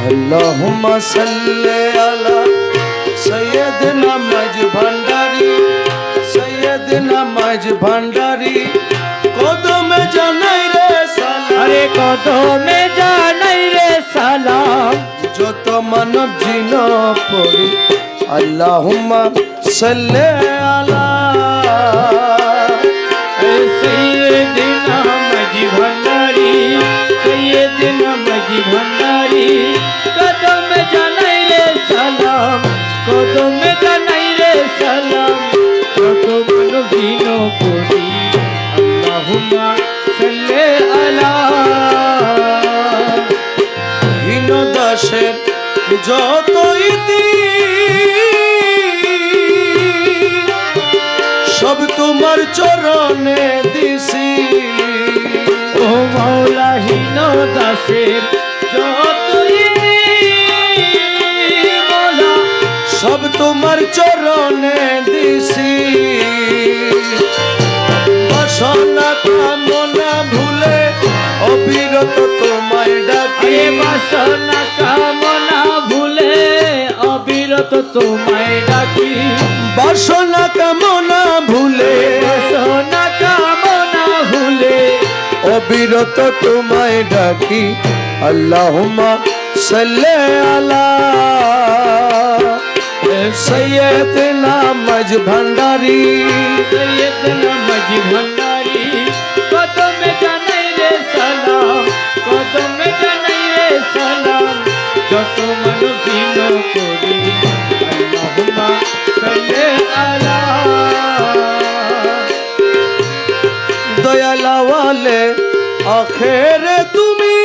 अल्लाहुम्मा सल्ले अला सैयदना मज भंडारी सैयदना मज भंडारी कदमे जानाई रे सालाम अरे कदमे जानाई रे सालाम যত মানব জিন পড়ি আল্লাহুম্মা সাল্লি আলা सैयदना मज भंडारी सैयदना मज भंडारी कदमे जानाई रे सालाम कदमे जानाई रे सालाम कत मानव जिन पड़ी अल्लाहुम्मा सल्ले अला হীন দাসের যত ইতি সব তোমার চরণে দিছি ও মাওলা হীন দাসের যত ইতি মাওলা সব তোমার চরণে দিছি বাসনা কামনা ভুলে অবিরত তোমায় ডাকি আরে বাসনা কামনা ভুলে অবিরত তোমায় ডাকি বাসনা কামনা ভুলে বাসনা কামনা ভুলে অবিরত তোমায় ডাকি আল্লাহুম্মা সাল্লি আলা সৈয়দনা মজ ভন্ডারি सैयदना मज भंडारी कदमे जानाई रे सालाम कदमे जानाई रे सालाम যত মানব জিন পড়ি আল্লাহুম্মা সাল্লি আলা দয়ালা ওয়ালে আখেরে তুমি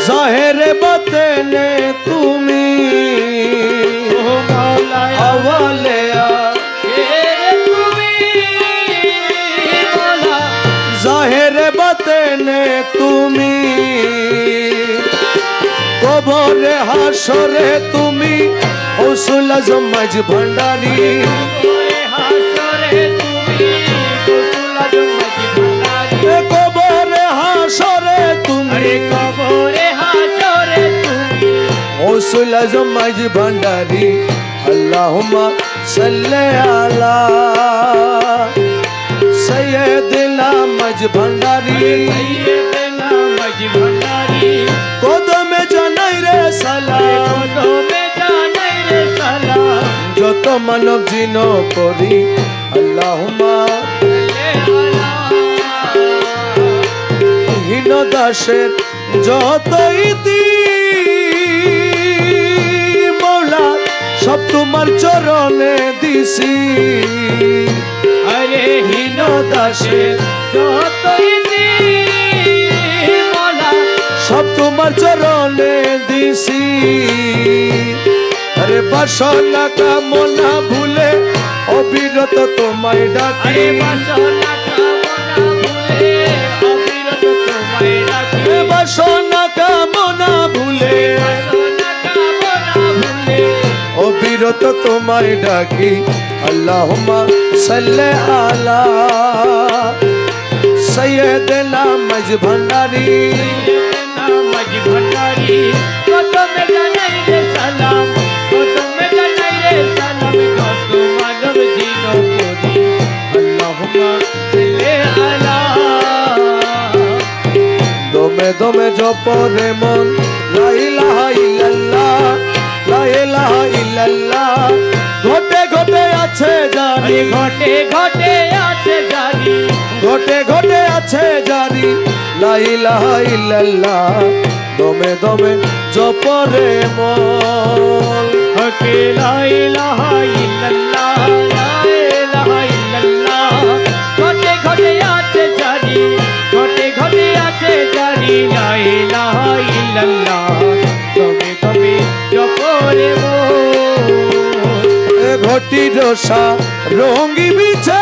জাহেরে বাতেনে তুমি ও মাওলা আওয়ালে রে তুমি মাওলা জাহেরে বাতেনে তুমি কবরে হাসরে তুমি গৌসুল আজম মজ ভন্ডারি ওরে হাসরে তুমি গৌসুল আজম মজ ভন্ডারি কবরে হাসরে তুমি আরে কবরে হাসরে তুমি গৌসুল আজম মজ ভন্ডারি আল্লাহুম্মা সাল্লি আলা সৈয়দনা মজ ভন্ডারি सैयदना मज भंडारी কদমে জানাই রে সালাম कदमे जानाई रे सालाम যত মানব জিন করি আল্লাহুম্মা হীন দাসের যত ইতি মৌলা সব তোমার চরণে দিছি अरे হীন দাসের যতই মাওলা সব তোমার চরণে দিছি আরে বাসনা কামনা ভুলে অবিরত তোমায় ডাকি আরে বাসনা কামনা ভুলে অবিরত তোমায় ডাকি বাসনা কামনা ভুলে বাসনা কামনা ভুলে অবিরত তোমায় ডাকি আল্লাহুম্মা সাল্লি আলা সৈয়দনা মজ ভন্ডারি सैयदना मज भंडारी कदमे जानाई रे सालाम कदमे जानाई रे सालाम कत मानव जिन पड़ी अल्लाहुम्मा सल्ली अला দমে দমে জপরে মন লা ইলাহা ইল্লাল্লাহ লা ইলাহা ইল্লাল্লাহ ঘটে ঘটে আছে জানি अरे घटे घटे आछे जानी ঘটে ঘটে আছে জানি লা ইলাহা ইল্লাল্লাহ দমে দমে জপরে মন हके ला इलाहा इल्लल्लाह ला इलाहा इल्लल्लाह घटे घटे आछे जानी घटे घटे आछे जानी ला इलाहा इल्लल्लाह तमे तमे जपरे मो এ ঘটি রসা রঙ্গি বিছে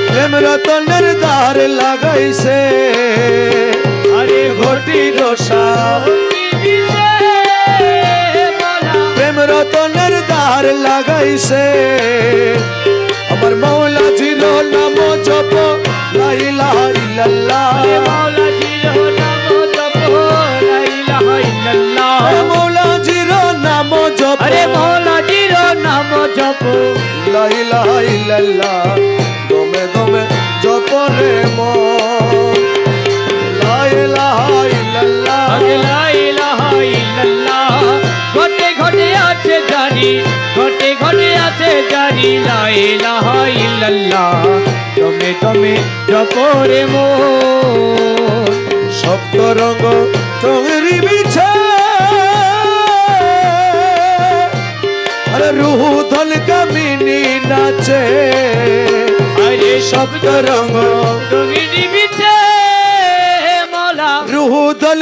প্রেম রতনের দ্বার লাগাইছে अरे ঘটি রসা প্রেম রতনের দ্বার লাগাইছে আমার মৌলা জির জির নাম জপ লা ইলাহা ইল্লাল্লাহ মৌলা জির নাম জপ লা ইলাহা ইল্লাল্লাহ মৌলা জির নাম জপ আরে মৌলা জির নাম জপ লা ইলাহা ইল্লাল্লাহ দমে দমে জপ রে মন লা ইলাহা ইল্লাল্লাহ লা ইলাহা ইল্লাল্লাহ ঘটে ঘটে আছে জানি ঘটে ঘটে আছে জানি লা ইলাহা ইল্লাল্লাহ দমে দমে জপ রে মন সপ্ত রঙ্গ টঙ্গরি বিছে আরে রুহ ধল কামিনী নাচে আরে সপ্ত রঙ্গ তুমি নিবিতে মৌলা রুহ ধল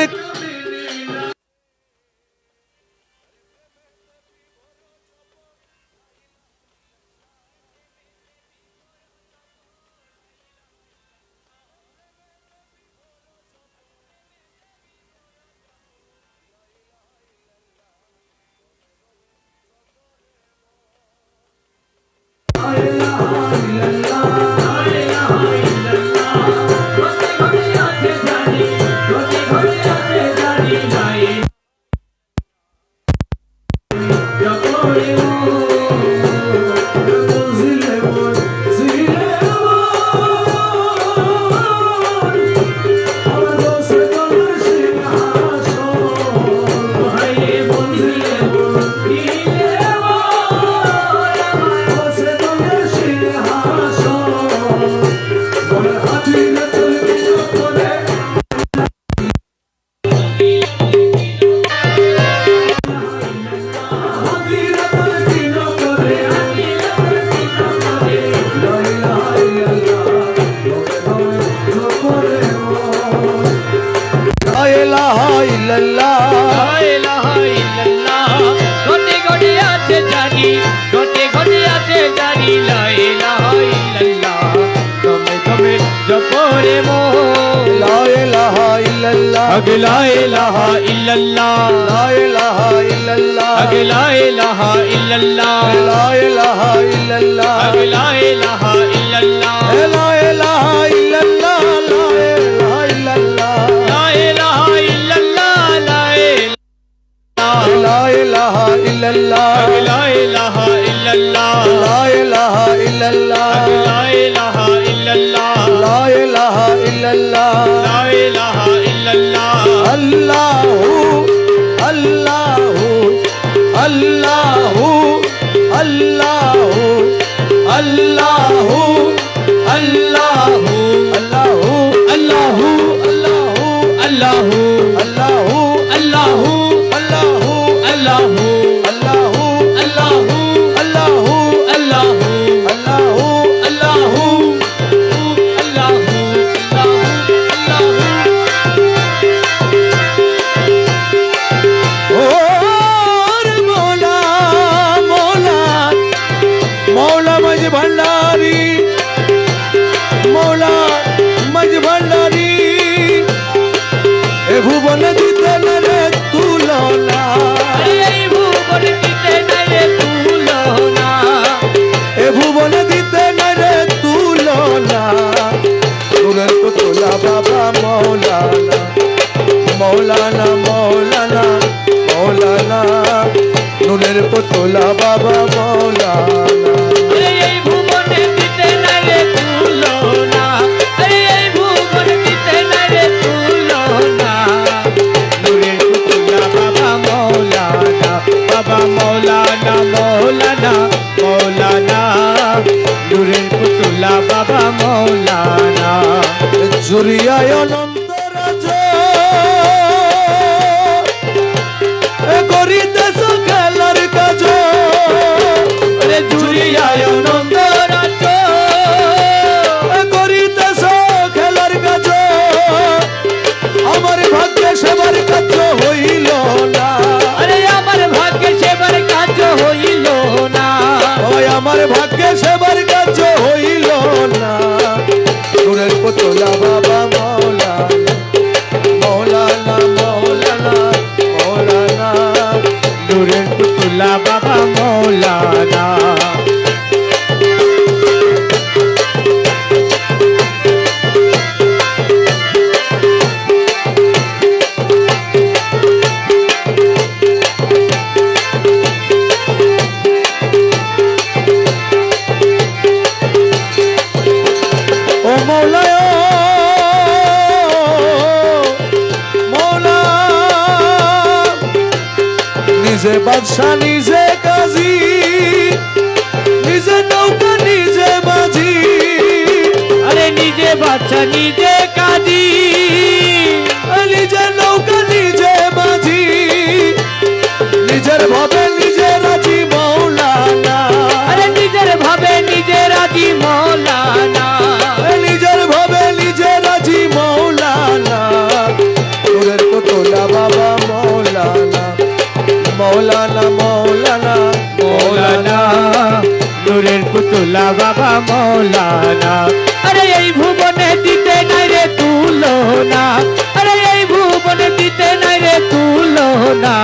জপরে মো লা ইলাহা ইল্লাল্লাহ লা ইলাহা ইল্লাল্লাহ লা ইলাহা ইল্লাল্লাহ লা ইলাহা ইল্লাল্লাহ লা ইলাহা ইল্লাল্লাহ লা ইলাহা ইল্লাল্লাহ লা ইলাহা ইল্লাল্লাহ লা ইলাহা ইল্লাল্লাহ লা ইলাহা ইল্লাল্লাহ লা ইলাহা ইল্লাল্লাহ লা ইলাহা ইল্লাল্লাহ লা ইলাহা ইল্লাল্লাহ লা ইলাহা ইল্লাল্লাহ লা ইলাহা ইল্লাল্লাহ লা ইলাহা ইল্লাল্লাহ আল্লাহু আল্লাহু আল্লাহু আল্লাহু আল্লাহু আল্লাহু আল্লাহু আল্লাহু আল্লাহু আল্লাহু আল্লাহু আল্লাহু আল্লাহু আল্লাহু আল্লাহু আল্লাহু আল্লাহু আল্লাহু भंडारी मौला मज भंडारी ए भुवन जीते रे तुलना এই ভুবন দিতে নাই তুলনা ए भुवन जीते रे तुलना तुरंत को तोला बाबा मौलाना मौलाना मौलाना मौलाना নুনের তোলা বাবা মৌলানা এই ভুবন দিতে নাই তুলনা এই ভুবন দিতে নাই তুলনা নুরের তোলা বাবা মৌলানা মৌলানা মৌলানা নুরের তোলা বাবা মৌলানা জুরিয়ায় অনন্ত রাজ করিতেছ খেলার কাজ রে জুরিয়ায় নন্দ রাজ করিতেছ খেলার কাজ আমার ভাগ্যে সেবার কাজ হইল না আরে আমার ভাগ্যে সেবার কাজ হইল না ওই আমার ভাগ্যে সেবার কাজ হইল না নুরের তোলা বাবা মৌলানা মৌলানা মৌলানা নুরের তোলা বাবা মৌলানা নিজে বাদশা নিজে কাজী, নিজে নৌকা নিজে মাঝি। আরে নিজে বাচ্চা নিজে কাজী, নিজে নৌকা নিজে মাঝি, নিজের ভাবে নিজে রাজি মৌলানা। আরে নিজের ভাবে নিজে রাজি মৌলানা, নিজের ভাবে নিজে রাজি মৌলানা। নূরের পুতুলা বাবা মৌলানা, মৌলানা মৌলানা মৌলানা নূরের পুতুলা বাবা মৌলানা। আরে এই ভুবনে দিতে নাই রে তুলনা, আরে এই ভুবনে দিতে নাই রে তুলনা।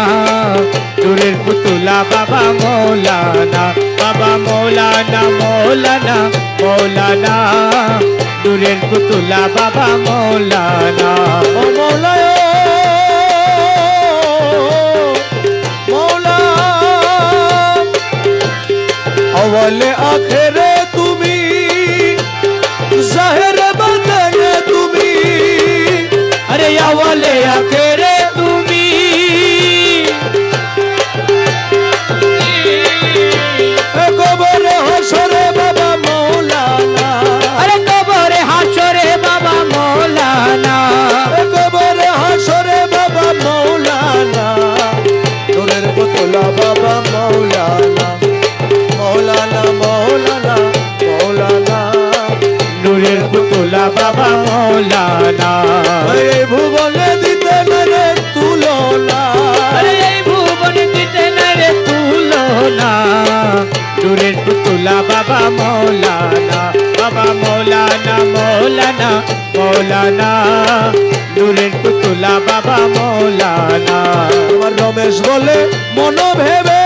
নূরের পুতুলা বাবা মৌলানা, বাবা মৌলানা মৌলানা মৌলানা। নূরের পুতুলা বাবা মৌলানা। ও মৌলায় মৌলা, अवले आखिरे তুমি, जाहिर बातने তুমি। আরে আওয়ালে আখেরে তুমি, কবরে হাসরে বাবা মৌলানা, আরে কবরে হাসরে বাবা মৌলানা। কবরে হাসরে বাবা মৌলানা। নূরের পুতুলা বাবা মৌলানা, মৌলানা মৌলানা মৌলানা। নূরের পুতুলা বাবা মৌলানা। এই ভুবনে দিতে না রে তুলনা, আরে এই ভুবন দিতে না রে তুলনা। নূরের পুতুলা বাবা মৌলানা, বাবা মৌলানা মৌলানা মৌলানা। নূরের পুতুলা বাবা মৌলানা। আমার রমেশ বলে মন ভেবে,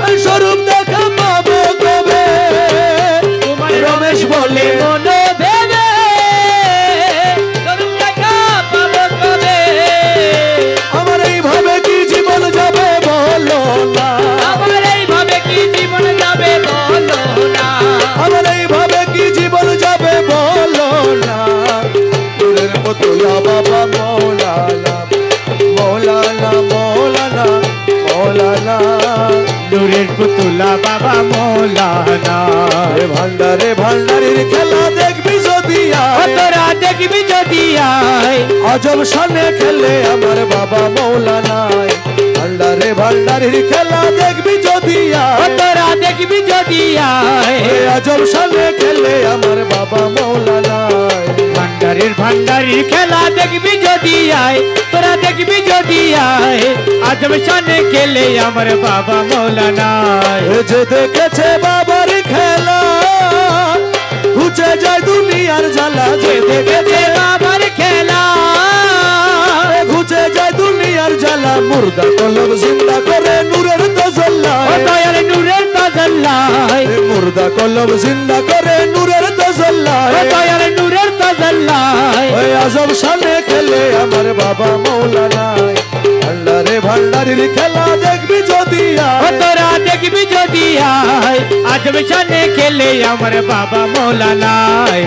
এই স্বরূপ দেখা পাবো কবে। তোমার রমেশ বলে মন ভেবে, স্বরূপ দেখা পাবো কবে। আমার এইভাবে কি জীবন যাবে বলো না, আমার এইভাবে কি জীবন যাবে বলো না। আমার এইভাবে কি জীবন যাবে বলো না। নূরের পুতুলা বাবা মৌলানা, মৌলানা মৌলানা মৌলানা। নূরের পুতুলা বাবা মৌলানা। এ ভান্ডারে ভান্ডারির খেলা দেখবি যদি আয়, তোরা দেখবি যদি আয়। আজব সামনে খেলে আমার বাবা মৌলানায়। ভান্ডারে ভান্ডারির খেলা দেখবি যদি আয়, তোরা দেখবি যদি আয়। এ আজব সামনে খেলে আমার বাবা মৌলানায়। ভান্ডারের ভান্ডারির খেলা দেখবি যদি আয়, তোরা দেখবি যদি আয়। আজব শানে খেলে আমার বাবা মৌলানা। এ যে দেখেছে বাবার খেলা, ঘুচে যায় দুনিয়ার জ্বালা। যে দেখেছে বাবার খেলা, ঘুচে যায় দুনিয়ার জ্বালা। মুর্দা কলম জিন্দা করে নূরের ও তাজাল্লায়, দয়াল নূরের তাজাল্লায়। এ মুর্দা কলম জিন্দা করে নূরের ও তাজাল্লায়। দয়াল নূরের তাজাল্লায়। ওই আজব সামনে খেলে আমার বাবা মৌলানায়। ভান্ডারে ভান্ডারির খেলা দেখবি যদি ও আয়, তোরা দেখবি যদি আয়। আজব শানে খেলে আমার বাবা মৌলানায়।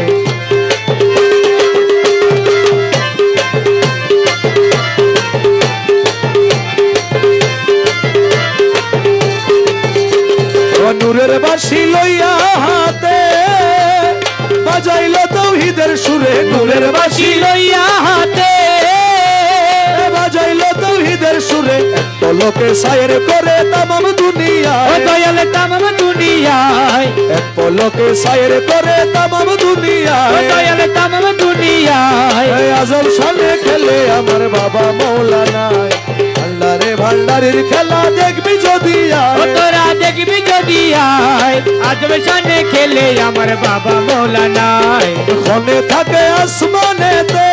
ও নূরের বাঁশি লইয়া হাতে, বাজাইলো তৌহিদের সুরে। নূরের বাঁশি লইয়া হাতে, বাজাইলো তৌহিদের সুরে। এক পলকে সায়ের করে তামাম ও দুনিয়ায়, দয়াল তামাম দুনিয়ায়। এক পলকে সায়ের করে তামাম ও দুনিয়ায়। দয়াল তামাম দুনিয়ায়। এই আজব সামনে খেলে আমার বাবা মৌলানায়। ভান্ডারে ভান্ডারির খেলা দেখবি যদি ও আয়, তোরা দেখবি যদি আয়। আজব শানে খেলে আমার বাবা মৌলানায়। ক্ষণে থাকে আসমানেতে,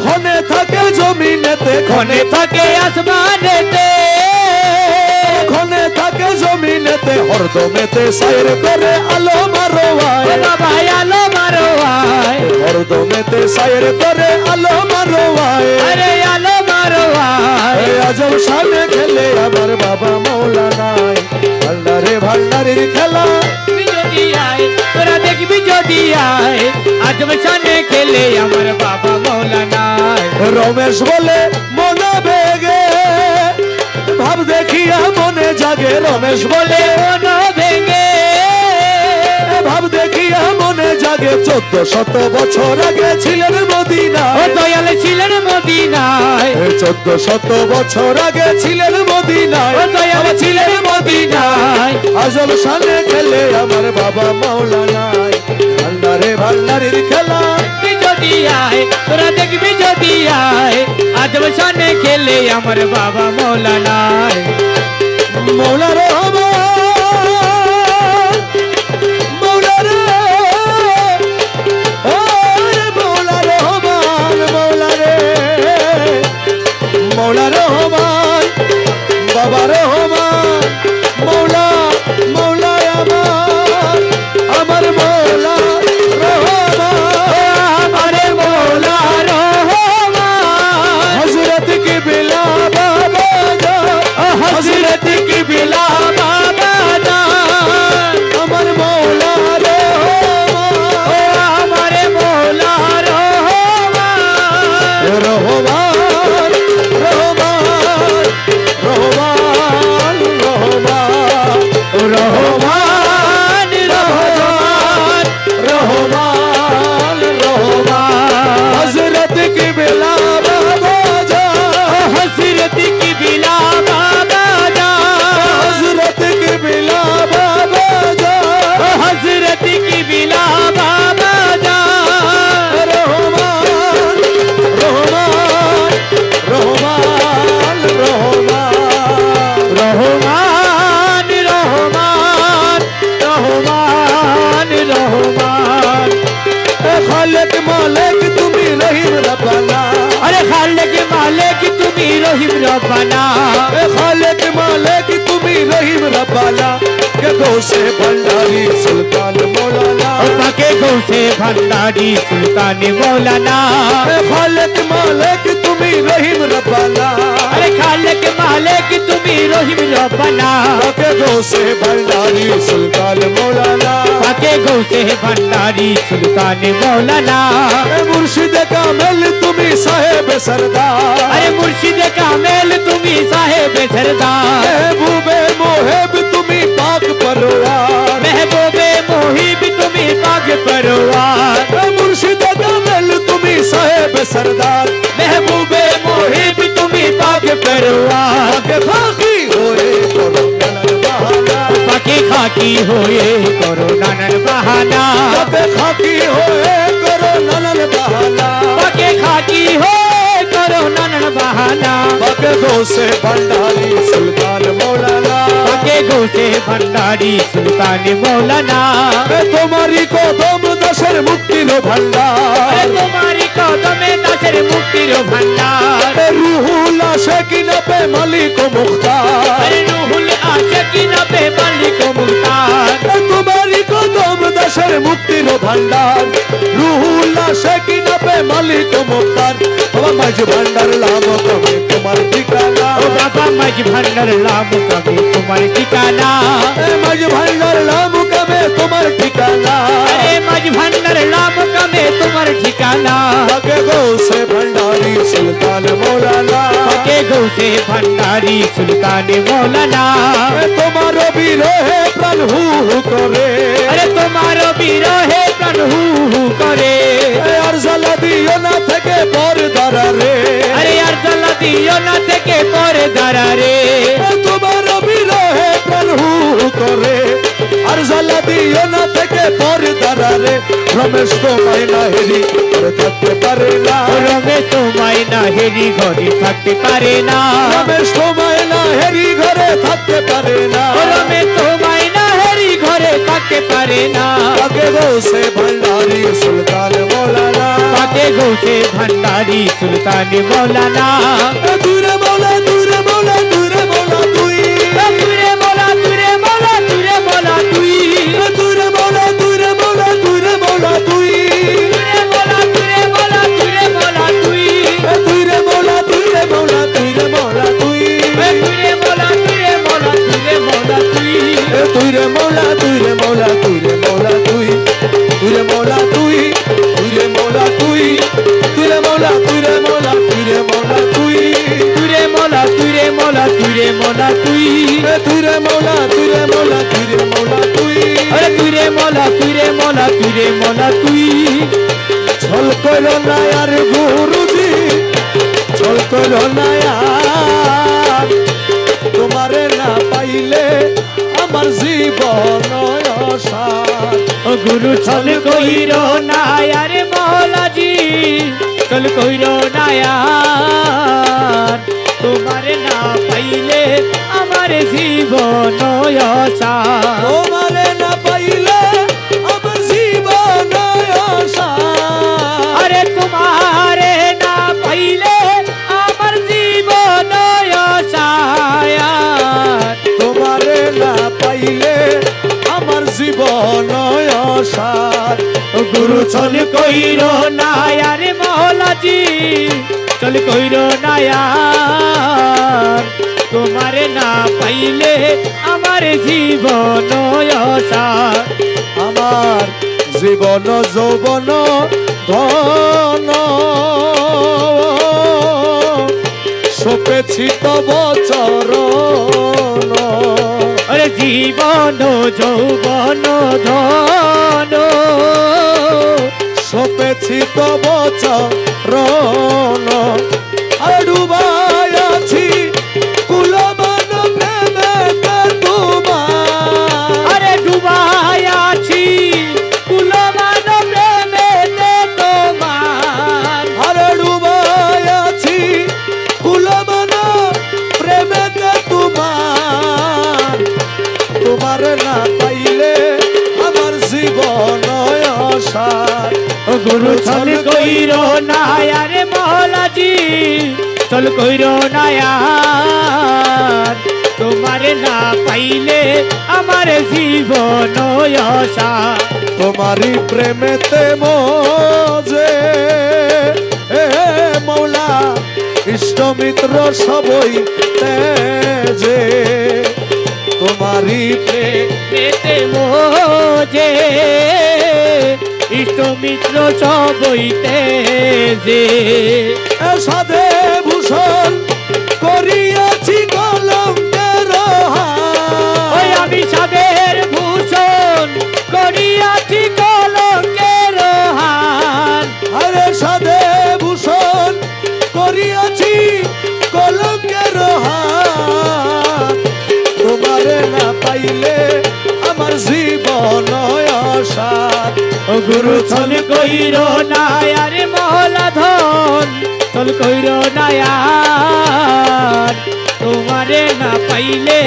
ক্ষণে থাকে জমিনেতে। ক্ষণে থাকে আসমানেতে, ক্ষণে থাকে জমিনেতে। হরদমেতে সায়ের করে আলো মারোয়ায়, ও বাবা আলো মারো আয়। হরদমেতে সায়ের করে আলো মারোয়ায়। আরে আলো মারো আয়। এই আজব সামনে খেলে আমার বাবা মৌলানায়। ভান্ডারে ভান্ডারির খেলা যদি আয় তোরা দেখবি যদি আয় আজম শানে খেলে আমার বাবা মৌলানা রমেশ বলে মনে বেগে ভাব দেখিয়া মনে জাগে রমেশ বলে মন ভেঙে ভাব দেখিয়া মনে জাগে 1400 বছর আগে ছিলেন মদিনায় ও দয়াল ছিলেন মদিনায় 1400 বছর আগে ছিলেন মদিনায় ও দয়াল ছিলেন মদিনায় আজম শানে খেলে আমার বাবা মৌলানায় ভান্ডারে ভান্ডারির খেলা দেখবি যদি আয় তোরা দেখবি যদি আয় আজম শানে খেলে আমার বাবা মৌলানায় মৌলা রহমান মৌলা রে ও রে মৌলা রহমান মৌলা রে মৌলা রহমান বাবা রহমান মৌলা মৌলা আমার আমার মৌলা রহমান আরে মৌলা রহমান হযরত কি বিলা বাবা হযরত কি বিলা বাবা জান আমার মৌলা রহমান ও আমার মৌলা রহমান রহমান রহমান রহমান রহমান রহমান রহমান রহমান রহমান হযরত কি বিলা বাবা জান হযরত কি বিলা বাবা জান হযরত কি বিলা বাবা জান হযরত কি বিলা বাবা জান রহমান রহমান রহমান রহমান রহমান রহমান রহমান রহমান খালেক মালিক তুমি রহিম রব্বানা আরে খালেক মালিক তুমি রহিম রব্বানা খালেক মালিক তুমি রহিম রব্বানা কে গৌসে ভंडारी সুলতান মৌলানা পাকে গৌসে ভান্ডারি সুলতান মৌলানা খালেক মালিক তুমি রহিম রব্বানা আরে খালেক মালিক তুমি রহিম রব্বানা কে গৌসে ভंडारी সুলতান মৌলানা পাকে গৌসে ভান্ডারি সুলতান মৌলানা মুর্শিদ কামেল তুমি সাহেব সরদার আরে মুর্শিদ কামেল তুমি সাহেব সরদার महबूबे मोहेब তুমি পাক পরওয়ার महबूबे मोहिब তুমি পাক পরওয়ার মুর্শিদ কামেল তুমি সাহেব সরদার महबूबे मोहिब তুমি পাক পরওয়ার পাকে খাকি হয়ে করোনার বাহানা পাকে খাকি হয়ে করো নানান বাহানা পাকে খাকি হয়ে করোনার বাহানা পাকে খাকি হয়ে করো নানান বাহানা পাকে গৌসে ভंडारी সুলতান মৌলানা পাকে গৌসে ভান্ডারি সুলতান মৌলানা তোমারি কদম দাসের মুক্তির ভান্ডার আরে তোমারি কদমে দাসের মুক্তির ভান্ডার রুহুল আশিকিনা পে মালিক মুখতার আরে রুহুল আশিকিনা পে মালিক মুখতার তোমারি কদম দাসের মুক্তির ভান্ডার রুহুল আশিকিনা পে মালিক মুখতার বাবা মাঝ ভান্ডার লাভ কবে তোমার ঠিকানা ও বাবা মাঝ ভান্ডার লাভ কবে তোমার ঠিকানা মাঝ ভান্ডার লাভ কবে তোমার ঠিকানা আরে মাঝ ভান্ডার লাভ কবে তোমার ঠিকানা আগে গৌসে ভंडारी সুলতান মৌলানা পাকে গৌসে ভান্ডারি সুলতান মৌলানা তোমার বিরহে প্রাণ হু হু করে আরে তোমার বিরহে প্রাণ হু হু করে আর জ্বালা দিও না থেকে পর দাঁড়ারে আরে আর জ্বালা দিও না থেকে পরে দাঁড়া রে তোমার বিরহে প্রাণ হু হু করে আর জ্বালা দিও না থেকে পর দাঁড়ারে রমেশ তোমায় না হেরি করে থাকতে পারে না রমেশ তোমায় না হেরি ঘরে থাকতে পারে না রমেশ তোমায় না হেরি ঘরে থাকতে পারে না রমেশ তোমায় না হেরি ঘরে থাকতে পারে না আগে গৌসে ভंडारी সুলতান মৌলানা পাকে গৌসে ভান্ডারি সুলতান মৌলানা দূরে মৌলা দূরে মৌলা দূরে মৌলা তুই তুরে মোলা তুরে মোলা তুরে মোলা তুই দূরে মৌলা দূরে মৌলা দূরে মৌলা তুই তুরে মোলা তুরে মোলা তুরে মোলা তুই দূরে মৌলা দূরে মৌলা দূরে মৌলা তুই তুরে মোলা তুরে মোলা তুরে মোলা তুই তুই রে মৌলা তুই রে মৌলা তুই রে মৌলা তুই মলা তুই রে মলা তুই ছল কইল না আর গুরুজি, ছল কইল না আর, তোমারে না পাইলে আমার জীবন অসার। ও গুরু চল কইর না আরে মৌলাজি চল কইর না আর, তোমারে না পাইলে আমার জীবন অসার। তোমারে না পাইলে আমার জীবন অসার। আরে তোমারে না পাইলে আমার জীবন অসার। তোমারে না পাইলে আমার জীবন অসার। ও গুরু চল কইর না আরে মৌলাজি চল কইর না আর, তোমারে না পাইলে আমার জীবন অসার। আমার জীবন যৌবন ধন সপেছি তব চরণ। আরে জীবন যৌবন ধন সপেছি তব চরণ। ডুবাই আছি কুলমান প্রেমেতে তোমার। আরে ডুবাই আছি কুলমান প্রেমেতে তোমার। আরে ডুবাই আছি কুলমান প্রেমেতে তোমার। তোমার না পাইলে আমার জীবন অসার। ও গুরু চল কইর না আরে মৌলাজি চল কইর না আর, তোমারে না পাইলে আমার জীবন অসার। তোমারি প্রেমেতে মজে মৌলা ইষ্ট মিত্র সবই তেজে। তোমারি পেতে মোজে ইষ্ট মিত্র সবইতে যে সাধে ভূষণ করিয়াছি কলঙ্কের হার। ওই আমি সাদের ভূষণ করিয়াছি কলঙ্কের হার। আরে সাধে ভূষণ করিয়াছি কলঙ্কের হার। তোমারে না পাইলে আমার জীবন অসার। ও গুরু চল কইর না আরে মহলা ধন চল কইর না আর, তোমারে না পাইলে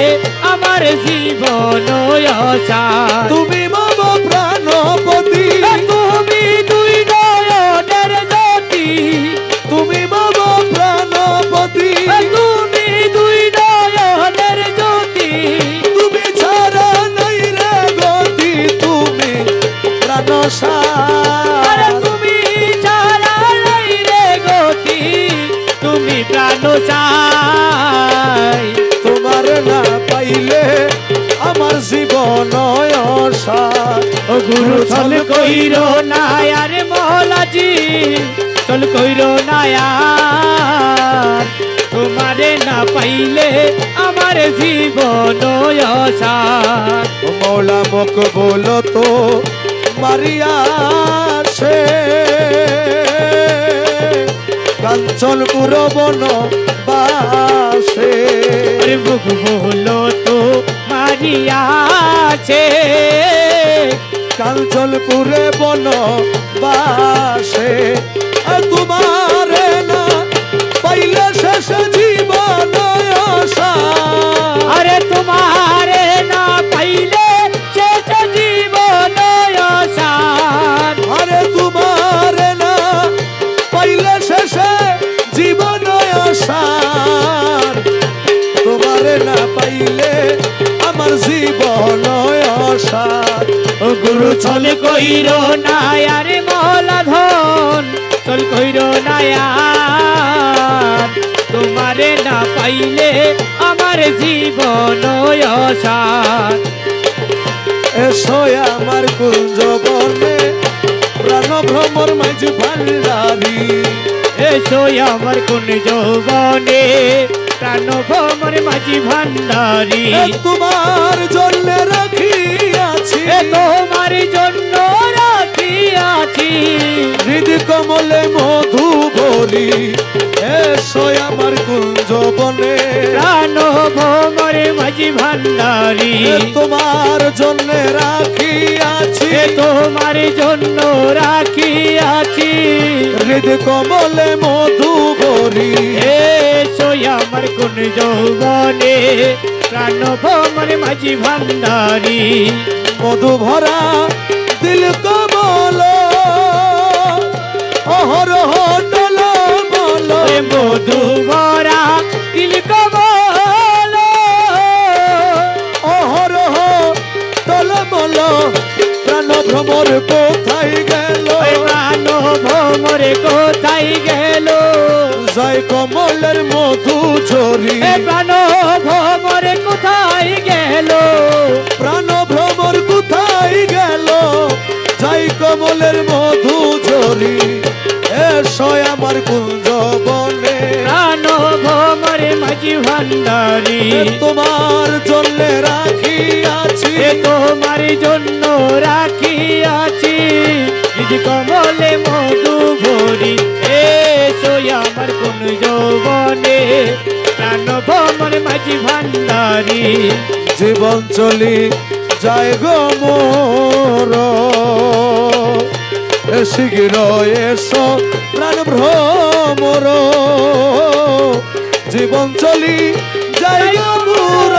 আমার জীবন অসার। তুমি মম প্রাণপতি, তুমি দুই নয়নের জ্যোতি, তুমি মম প্রাণপতি, তুমি দুই নয়নের জ্যোতি। তুমি ছাড়া নাই রে গতি, তুমি প্রাণসার। আরে তুমি ছাড়া নাই রে গতি, তুমি প্রাণ চাই। তোমার না পাইলে আমার জীবন অসার। ও গুরু চল কইর না আরে মৌলাজি চল কইর না আর, তোমারে না পাইলে আমার জীবন অসার। মৌলা মুখ বলো তো মারিয়া সে কাঞ্চনপুর বন বাসে। আরে মুখ বলো তো মারিয়াছে কাঞ্চনপুরে বন বাসে। তোমারে না পাইলে শেষ জীবন অসার। আরে তোমারে না পাইলে শেষ জীবন অসার। আরে তোমারে না পাইলে শেষে জীবন অসার। তোমারে না পাইলে আমার জীবন অসার। ও গুরু চল কইর না আরে মহলা ধন চল কইর না আর, তোমারে না পাইলে আমার জীবন অসার। এসো আমার কুঞ্জ বনে প্রাণ ভ্রমর মাঝি ভান্ডারি। এসো আমার কোন যৌবনে প্রাণ ভ্রমর মাঝি ভান্ডারি। তোমার জন্য রাখিয়াছি, তোমার জন্য রাখিয়াছি হৃদ কমলে মধু ভরি এসো আমার কুঞ্জ বনে প্রাণ ভোমরে মাঝি ভান্ডারি তোমার জন্য রাখিয়াছি তোমার জন্য রাখিয়াছি হৃদ কমলে মধু ভরি এসো আমার কোন যৌবনে প্রাণ ভোমরে মাঝি ভান্ডারি মধু ভরা দিল কমল অহরহ টল মল মধু ভরা দিল কমল অহরহ টল মল প্রাণ ভ্রমর কোথায় গেল প্রাণ ভোমরে কোথায় গেল জয় কমলের মধু ঝরি প্রাণ ভোমরে কোথায় গেল প্রাণ ভ্রমর কোথায় গেল জয় কমলের মধু ঝরি এসো আমার কুঞ্জ বনে প্রাণ ভোমরে মাঝি ভান্ডারি তোমার জন্য রাখিয়াছি তোমার জন্য রাখিয়াছি যদি কমলে মধু ভরি এসো আমার কোন যৌবনে প্রাণ ভোমরে মাঝি ভান্ডারি জীবন চলি যায় গো মোর শীঘ্র এসো প্রাণ ভ্রমর জীবন চলি যায় গো মোর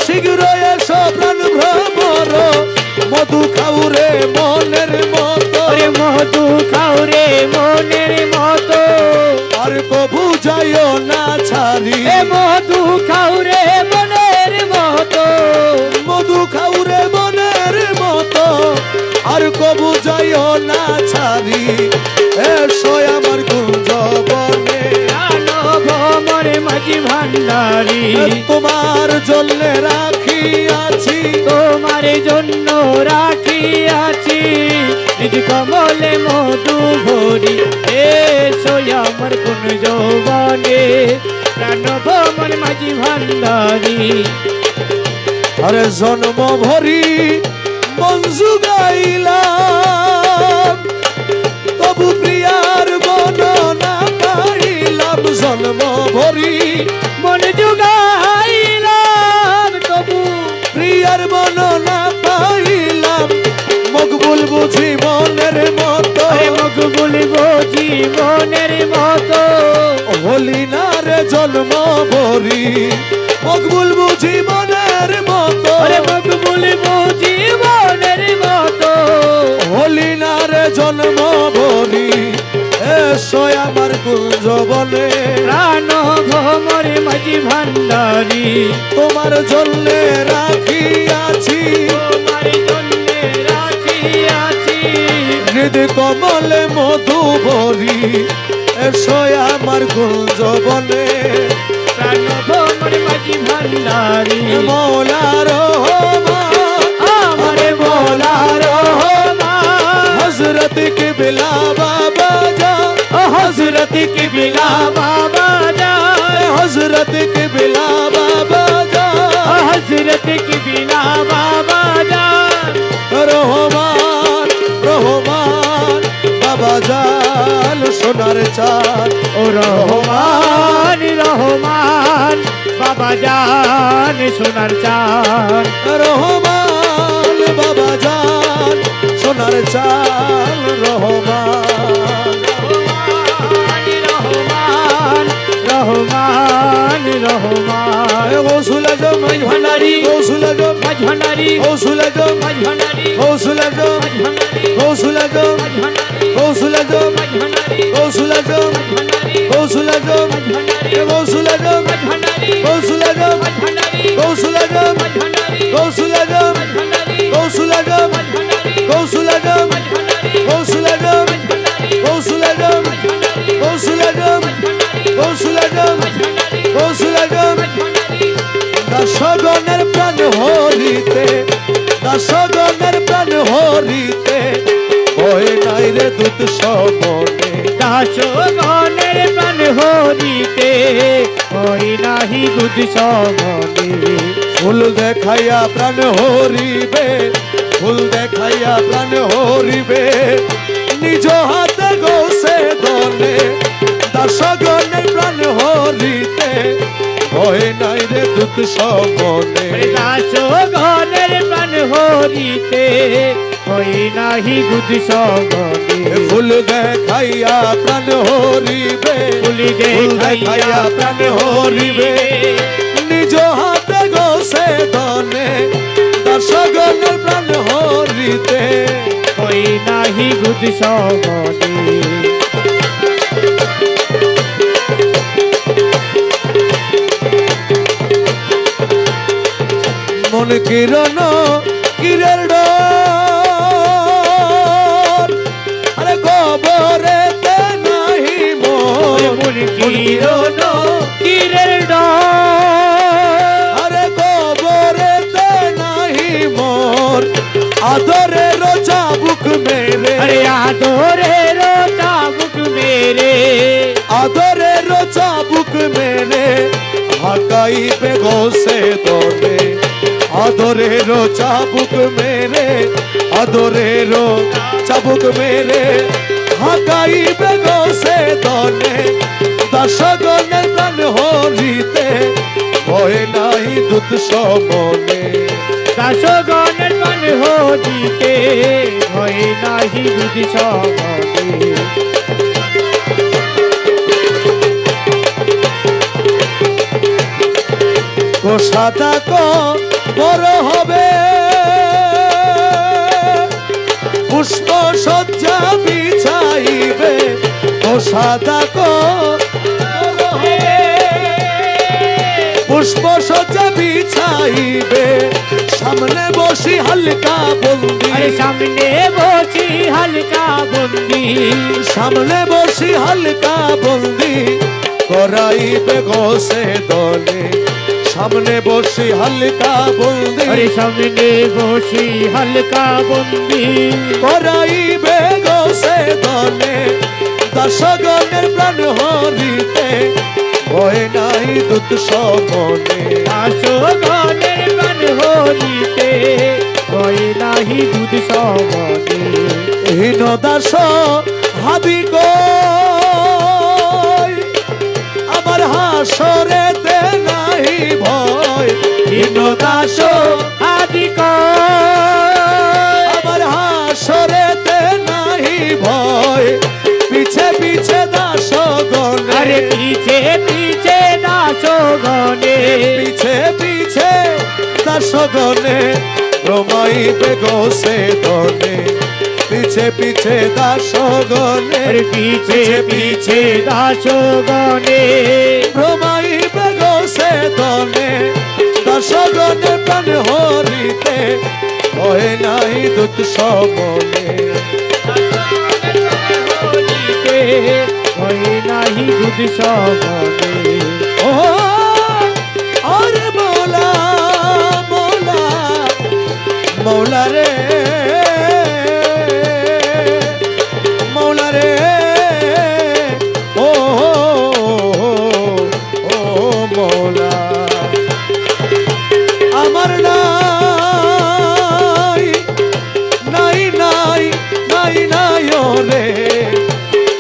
শীঘ্র এসো প্রাণ ভ্রমর মধু খাউরে মনের মতো মধু খাওরে মনের মতো আর কবু যাইও না ছাড়ি মধু খাওরে মনের মতো মধু খাউরে মনের মতো আর কবু যাইও না ছাড়ি এসো আমার কুঞ্জ বনে ভোমরে মাঝি ভান্ডারি তোমার জন্য রাখিয়াছি তোমার জন্য রাখিয়াছি নিজ কমলে মধু ভরি এসো আমার কোন যৌবনে প্রাণ ভোমরে মাঝি ভান্ডারি আরে জন্ম ভরি মঞ্জু গাইলাম তবু প্রিয়ার বর্ণনা পাইলাম জন্ম ভরি মন জুগাইলাম তবু প্রিয়ার বর্ণনা পাইলাম মকবুল বুঝি মনের মতো মকবুল জীবনের মতো হলি না রে জন্ম ভরি মকবুল বুঝি মনের মতো মকবুল জীবনের মতো হলি না রে জন্ম ভরি এসো আমার কুঞ্জ বনে প্রাণ ভোমরে মাঝি ভান্ডারি তোমার জন্য রাখিয়াছি তোমার জন্য রাখিয়াছি হৃদ কমলে মধু ভরি এসো আমার কুঞ্জ বনে প্রাণ ভোমরে মাঝি ভান্ডারি মৌলার আমার মৌলার হজরত के बिला बाबा जा हजरत की बिला बाबा जा हजरत के बिला बाबा जा हजरत की बिला बाबा जा রহমান রহমান বাবা জান সোনার চাঁদ ও রহমান রহমান বাবা জান সোনার চাঁদ রহমান বাবা জান সোনার চাঁদ রহমান রহমান রহমান রহমান গৌসুল আজম ভান্ডারি গৌসুল আজম ভান্ডারি গৌসুল আজম ভান্ডারি গৌসুল আজম ভান্ডারি গৌসুল আজম ভান্ডারি গৌসুল আজম ভান্ডারি গৌসুল আজম ভান্ডারি গৌসুল আজম ভান্ডারি গৌসুল আজম ভান্ডারি গৌসুল আজম ভান্ডারি গৌসুল আজম ভান্ডারি গৌসুল আজম ভান্ডারি গৌসুল আজম ভান্ডারি গৌসুল আজম ভান্ডারি গৌসুল আজম ভান্ডারি গৌসুল আজম ভান্ডারি গৌসুল আজম ভান্ডারি গৌসুল আজম ভান্ডারি গৌসুল আজম ভান্ডারি দাসগণের প্রাণ হরিতে দাসগণের প্রাণ হরিতে ওই নাই রে দূত সমনে দাসগণের প্রাণ হরিতে হরি নাহি দুধ সমনে ফুল দেখাইয়া প্রাণ হরিবে ফুল দেখাইয়া প্রাণ হরিবে নিজ হাতে গোসে দলে দাসগণের প্রাণ হরিতে ভয় নাই রে দুঃখ সমনে দাস গণের প্রাণ হরিতে হই নাহি বুধ সগনে ফুল দেখাইয়া প্রাণ হরিবে ফুল দেখাইয়া প্রাণ হরিবে নিজ হাতে গোসে দলে দাসগণের প্রাণ হরিতে হই নাহি বুধ সগনে মন কিরণ কিরের ডর আরে কবরেতে নাহি মোর মন কিরণ কিরের ডর আরে কবরেতে নাহি মোর আদরের চাবুক মেরে আরে আদরের চাবুক মেরে আদরের চাবুক মেরে হাকাইবে গোসে দলে আদরের চাবুক মেরে আদরের চাবুক মেরে হাকাইবে গোসে দলে দাসগণের প্রাণ হরিতে ভয় নাই দুধ সমনে দাসগণের প্রাণ হরিতে ভয় নাহি বুধ সগনে সাদা বড় হবে পুষ্প সজ্জা বিছাইবে ও সাদা পুষ্প সজ্জা বিছাইবে সামনে বসি হালকা বন্দি আরে সামনে বসি হালকা বন্দি সামনে বসি হালকা বন্দি করাইবে গোসে দলে সামনে বসি হালকা বন্দি আরে সামনে বসি হালকা বন্দি করাইবে গোসে দলে দাসগণের প্রাণ হরিতে ভয় নাই দুধ সমনে দাসগণের প্রাণ হরিতে ভয় নাহি বুধ সগনে হীন দাস হাবি কই আমার হাসরেতে নাই ভয় হীন দাস আদি আমার হাসরেতে নাই ভয় পিছে পিছে দাস গণে আরে পিছে পিছে দাসগণে পিছে পিছে দাস গণে রমাইবে গোসে দলে পিছে পিছে দাস গণে আরে পিছে পিছে দাসগণে রমাইবে গোসে দলে দাস গণে প্রাণ হরিতে ভয় নাই দুধ সমনে হরিতে ভয় নাহি বুধ সগনে ও আরে মৌলা মৌলা মৌলা রে মৌলা রে ও ও মৌলা আমার নাই নাই নাই নাই নাই রে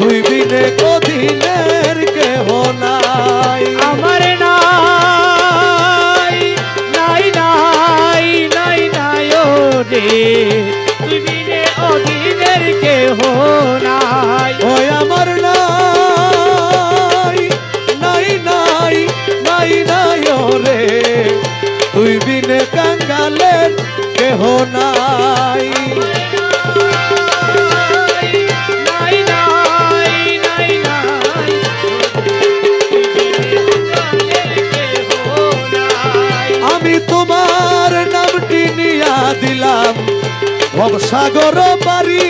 তুই বিনে কদিনের কেহ নাই আমার নাই নাই নাই নাই নাই ও রে তুই বিনে অদিনের কেহ নাই ওই আমার নাই নাই নাই নাই নাই রে তুই বিনে কাঙ্গালের কেহ নাই নাই নাই নাই নাই আমি তোমার নামটি নিয়া দিলাম ভবসাগর পারি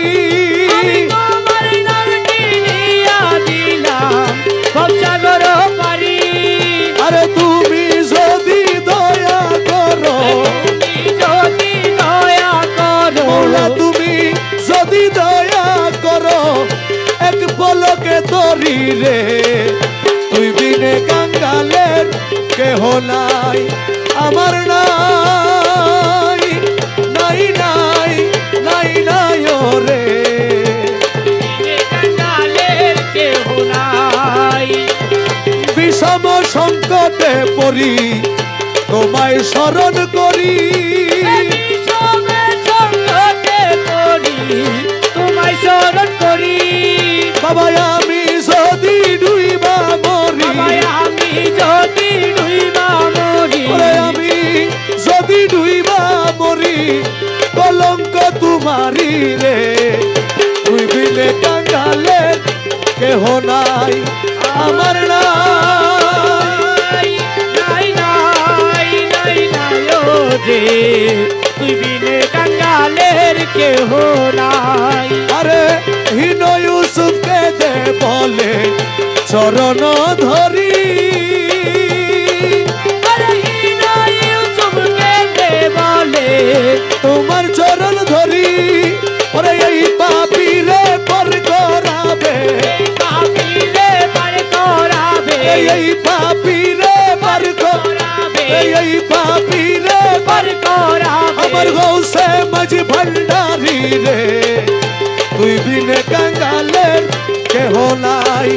তোমার নামটি নিয়া দিলাম ভবসাগর পারি আরে তুমি যদি দয়া করো যদি দয়া করো মৌলা তুমি যদি দয়া করো এক পলকে তরি রে তুই বিনে কাঙ্গালের কেহ নাই আমার নাই নাই নাই পড়ি তোমায় স্মরণ করি বিষমে সংকটে পড়ি তোমায় স্মরণ করি বাবা আমি যদি ডুইবা মরি আমায় আমি যদি ডুইবা মরি ওরে আমি যদি ডুইবা মরি কলঙ্ক তোমারি রে তুই বিনে কাঙ্গালে কেহ নাই আমার নাই নাই নাই নাই নাই ও যে তুই বিনে কাঙ্গালের কেহ নাই আরে হীন ইউসুফকে দে বলে চরণ ধরি আরে হিনা ইউসুফকে দে বলে তোমার চরণ ধরি ওরে এই পাপি রে পর করাবে পাপিরে পার করাবে এই পাপি রে পর করাবে এই পাপি রে পার করাবে আমার গৌসে মাঝ ভান্ডারি রে তুই বিনে কাঙ্গালের কেহ নাই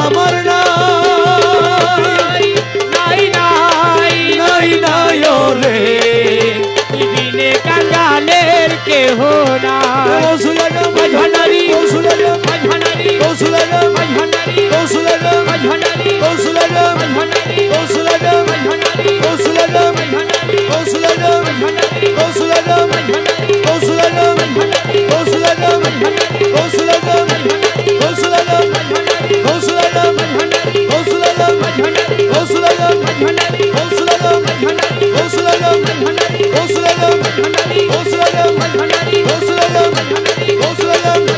আমার নাই নাই নাই নাই নাই ওরে তুই বিনে কাঙ্গালের কেহ নাই কৌশলাগম ভান্ডারি কৌশলাগম ভান্ডারি কৌশলাগম ভান্ডারি কৌশলাগম ভান্ডারি কৌশলাগম ভান্ডারি কৌশলাগম ভান্ডারি কৌশলাগম ভান্ডারি কৌশলাগম ভান্ডারি কৌশলাগম ভান্ডারি কৌশলাগম ভান্ডারি কৌশলাগম ভান্ডারি কৌশলাগম কৌশলাগম ভান্ডারি কৌশলাগম ভান্ডারি কৌশলাগম ভান্ডারি কৌশলাগম ভান্ডারি কৌশলাগম ভান্ডারি কৌশলাগম ভান্ডারি কৌশলাগম ভান্ডারি কৌশলাগম ভান্ডারি কৌশলাগম ভান্ডারি কৌশলাগম ভান্ডারি কৌশলাগম ভান্ডারি কৌশলাগম কৌশলাগম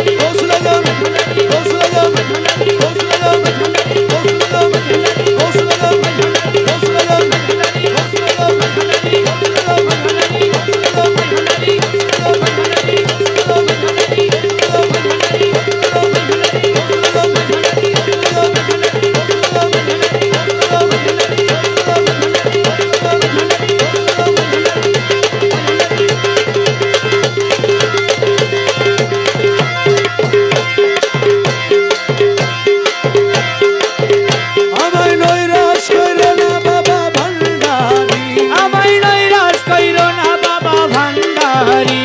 কৌশলাগম কৌশলাগম কৌশলাগম আমায় নৈরাশ কইরো না বাবা ভান্ডারি আমায় নৈরাশ কইরো না বাবা ভান্ডারি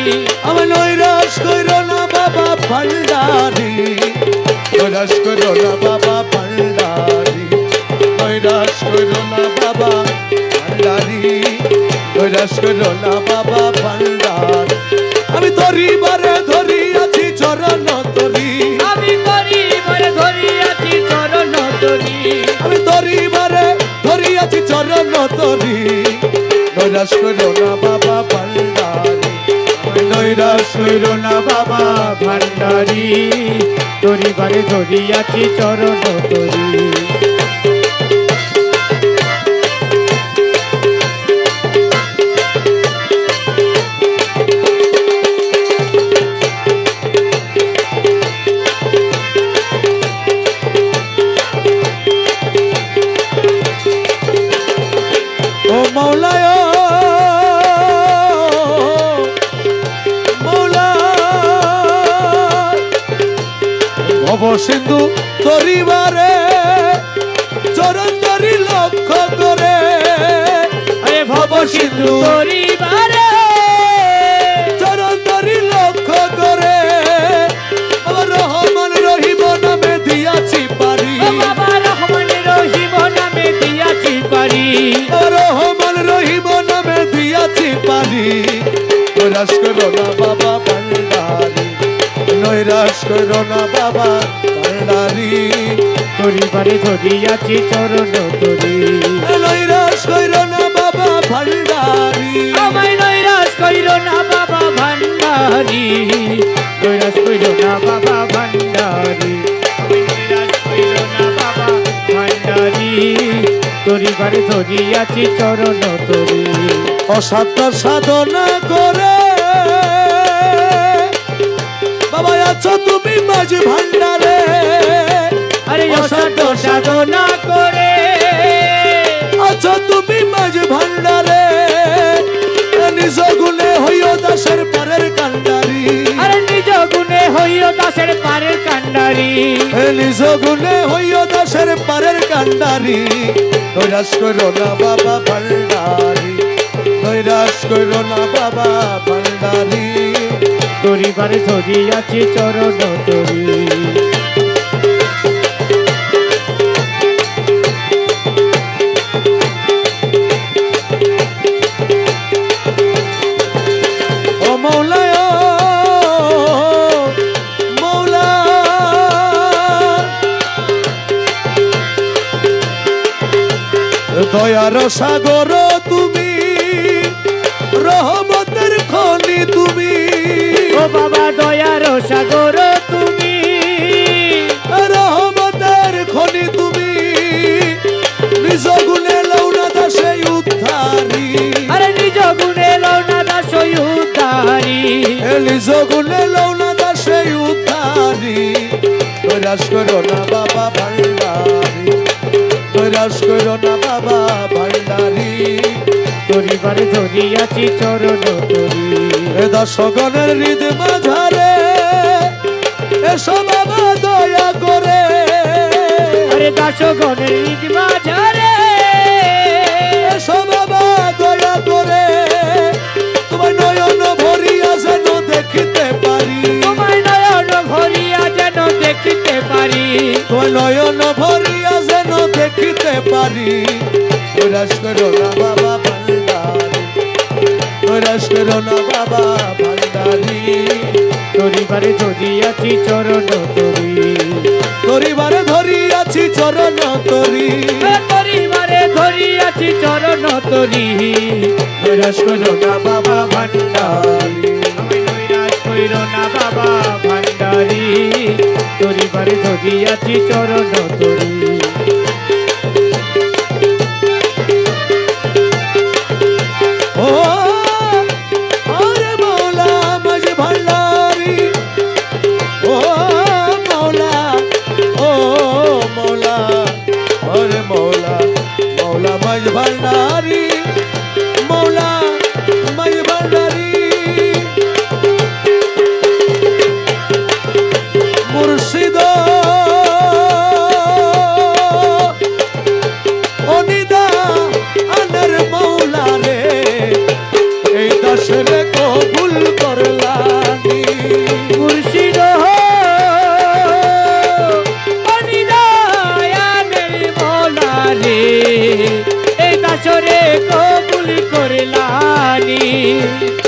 আমায় নৈরাশ কইরো না বাবা ভান্ডারি নৈরাশ কইরো না বাবা ভান্ডারি নৈরাশ কইরো না বাবা ভান্ডারি নৈরাশ কইরো না বাবা ভান্ডারি আমি তোরি বারে ধরি আছি চরণ তরি আমি করি বলে ধরি আছি চরণ তরি আমি তোরি বারে ধরি আছি চরণ তরি নৈরাশ কইরো না বাবা ভান্ডারি আমি নৈরাশ কইরো না বাবা ভান্ডারি তোরি বারে ধরি আছি চরণ তরি ও মৌলায় মৌলা ভব সিন্ধু তরিবারে চরণ তরি লক্ষ্য করে আরে ভব সিন্ধু তোরি বারে চরণ তরি লক্ষ্য করে আমার রহমান রহিম নামে দিয়াছি পারি ও বাবা রহমান রহিম নামে দিয়াছি পারি রহমান রহিম নামে দিয়াছি পারি নৈরাশ করো না বাবা ভান্ডারি নৈরাশ করো না বাবা ভান্ডারি তোরি বারে ধরি আছি চরণ তরি নৈরাশ করো না বাবা ভান্ডারি আমায় নৈরাশ কইরো না বাবা ভান্ডারি নৈরাশ কইরো না বাবা ভান্ডারি আমায় নৈরাশ কইরো না বাবা ভান্ডারি তোরি বারে ধরি আছি চরণ তরি অসাধ্য সাধনা করে বাবা আছো তুমি মাঝ ভান্ডারে আরে অসাধ্য সাধনা করে আছো তুমি মাঝ ভান্ডারে নিজ গুণে হইও দাসের পারের কান্ডারি আরে নিজ গুণে হইও দাসের পারের কান্ডারি ভান্ডারি নিজ গুণে হইও দাসের পারের কান্ডারি নৈরাশ করো না বাবা ভান্ডারি নৈরাশ করো না বাবা ভান্ডারি তরিবার ধরিয়াছি চরণ তরি ও মৌলা মৌলা দয়ার সাগর তুমি রহমতের খনি তুমি ও বাবা দয়ার সাগর তুমি রহমতের খনি তুমি নিজ গুণে লৌনা দাসে উদ্ধারি আরে নিজ গুণে লৌনা দাস উদ্ধারি নিজ গুণে লৌনা দাসে উদ্ধারি নৈরাশ করো না বাবা ভান্ডারি নৈরাশ করো না বাবা ভান্ডারি তরিবার ধরিয়াছি চরণ তরি দশগণের হৃদ মাঝারে এসো বাবা দয়া করে আরে দাসগণের হৃদ মাঝারে এসো বাবা দয়া করে তোমার নয়ন ভরিয়া যেন দেখিতে পারি তোমায় নয়ন ভরিয়া যেন দেখিতে পারি তোমার নয়ন ভরিয়া যেন দেখিতে পারি নৈরাশ করো না বাবা ভান্ডারি নৈরাশ করো না বাবা ভান্ডারি তরিবারে ধরিয়াছি চরণ তরি তরিবারে ধরিয়াছি চরণ তরি তরিবারে ধরিয়াছি চরণ তরি নৈরাশ করো না বাবা ভান্ডারি আমি নৈরাশ কইর না বাবা ভান্ডারি তরিবারে ধরিয়াছি চরণ তরি ও আরে মৌলা মাঝ ভান্ডারি ও মৌলা ও মৌলা আরে মৌলা মৌলা মাঝ ভান্ডারি মৌলা মাঝ ভান্ডারি মুর্শিদ অনিদা আনার মৌলা রে এই দাসরে কবুল করলানি মুর্শিদ অনিদায়ানের মৌলা রে এই দাসরে কবুল করলানি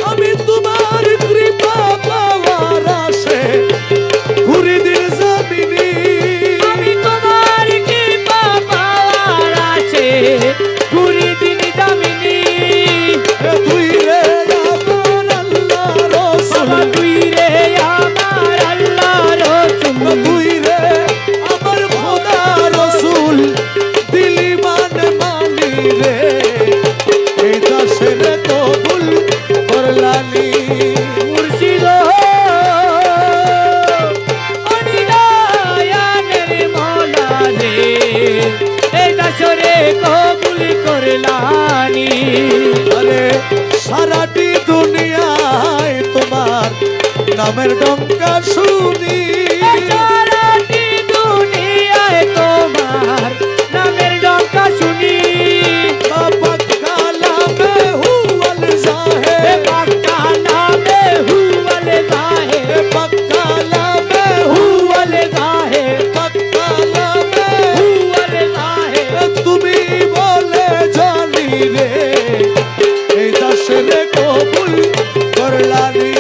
আমি তোমার কৃপা পাওয়ার আশে ঘুরি দিন জমিনি আমি তোমার কৃপা পাওয়ার আছে ঘুরি দিন দামিনী তুই রে আমার আল্লাহ রসুল বাবা তুই রে আমার আল্লাহ রসুল তুই রে আমার খোদা রসুল দিলি মানি রে এই দাসের কবুল করলানি মুর্শিদ অনিদায়ানের মৌলা রে এই দাসরে কবুল করলানি আরে সারাটি দুনিয়ায় তোমার নামের ডঙ্কা শুনি সারাটি দুনিয়ায় তোমার নামের ডঙ্কা শুনি পাক কালামে হুয়াল জাহে পাক্কা নামে হুয়াল জাহে পাক কালামে হুয়াল জাহে পাক কালামে হুয়াল জাহে তুমি বলে জানি রে এই দাসের কবুল করলানি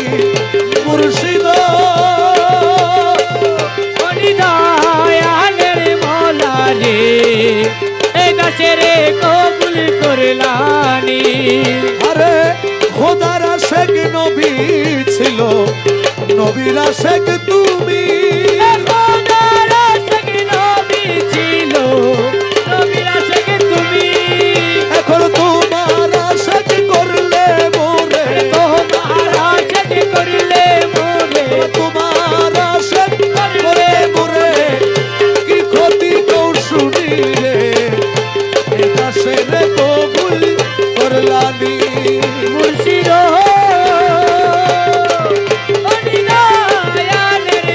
মুর্শিদ অনিদায়ানের মৌলা রে এই দাসেরে কবুল করলানি আরে খোদার আশেক নবী ছিল নবীর আশেক তুমি খোদার আশেক নবী ছিল নবীর আশেক তুমি এখন তোমার আশেক করলে মোরে তোমার আশেক করলে মোরে তোমার আশেক করলে মোরে কি ক্ষতি কেউ শুনি রে এই দাসের কবুল করলানি মুর্শিদ অনিদায়ানের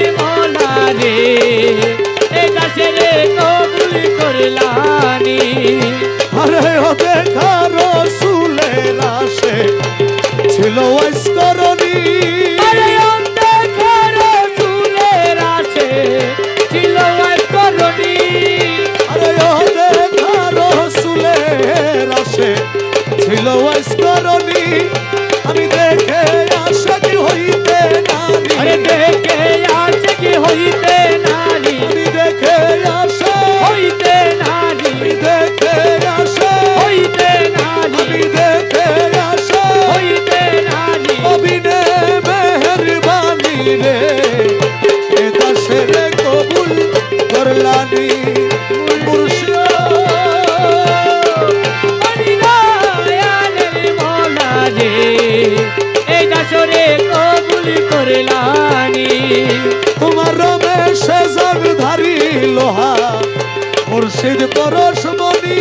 মুর্শিদ পরশমণি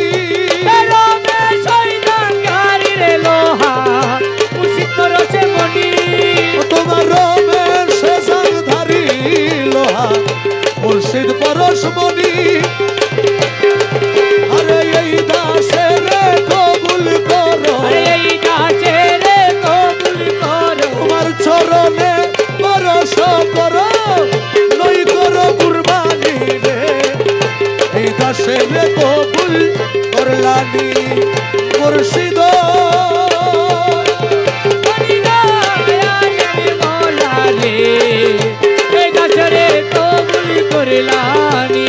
রমে শৈতান গাড়ি রে লোহা মুর্শিদ পরশে মনি তোমার রমের শেষাংধারী লোহা মুর্শিদ পরশমণি আরে এই দাসের কবুল করো আরে এই গাছে রে কবুল করো তোমার চরণে পরশ করো নই করো কুরবানি রে এই দাসের কবুল করলানি মুর্শিদ মনি দয়াল মৌলা রে এই গাছে রে কবুল করলানি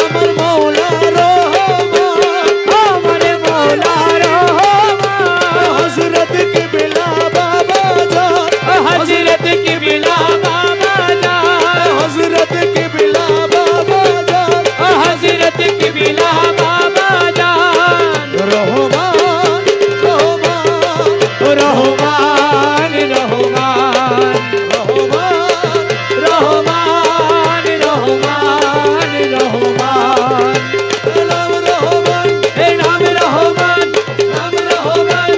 আমার মৌলা রহমান আমার মৌলা রহমান হযরত কিবলা বাবা জান হযরত কিবলা বাবা জান হযরত কিবলা বাবা জান হযরত কিবলা বাবা জান রহমান রহমান রহমান রহমান রহমান রহমান রহমান রহমান নাম রহমান নাম রহমান নাম রহমান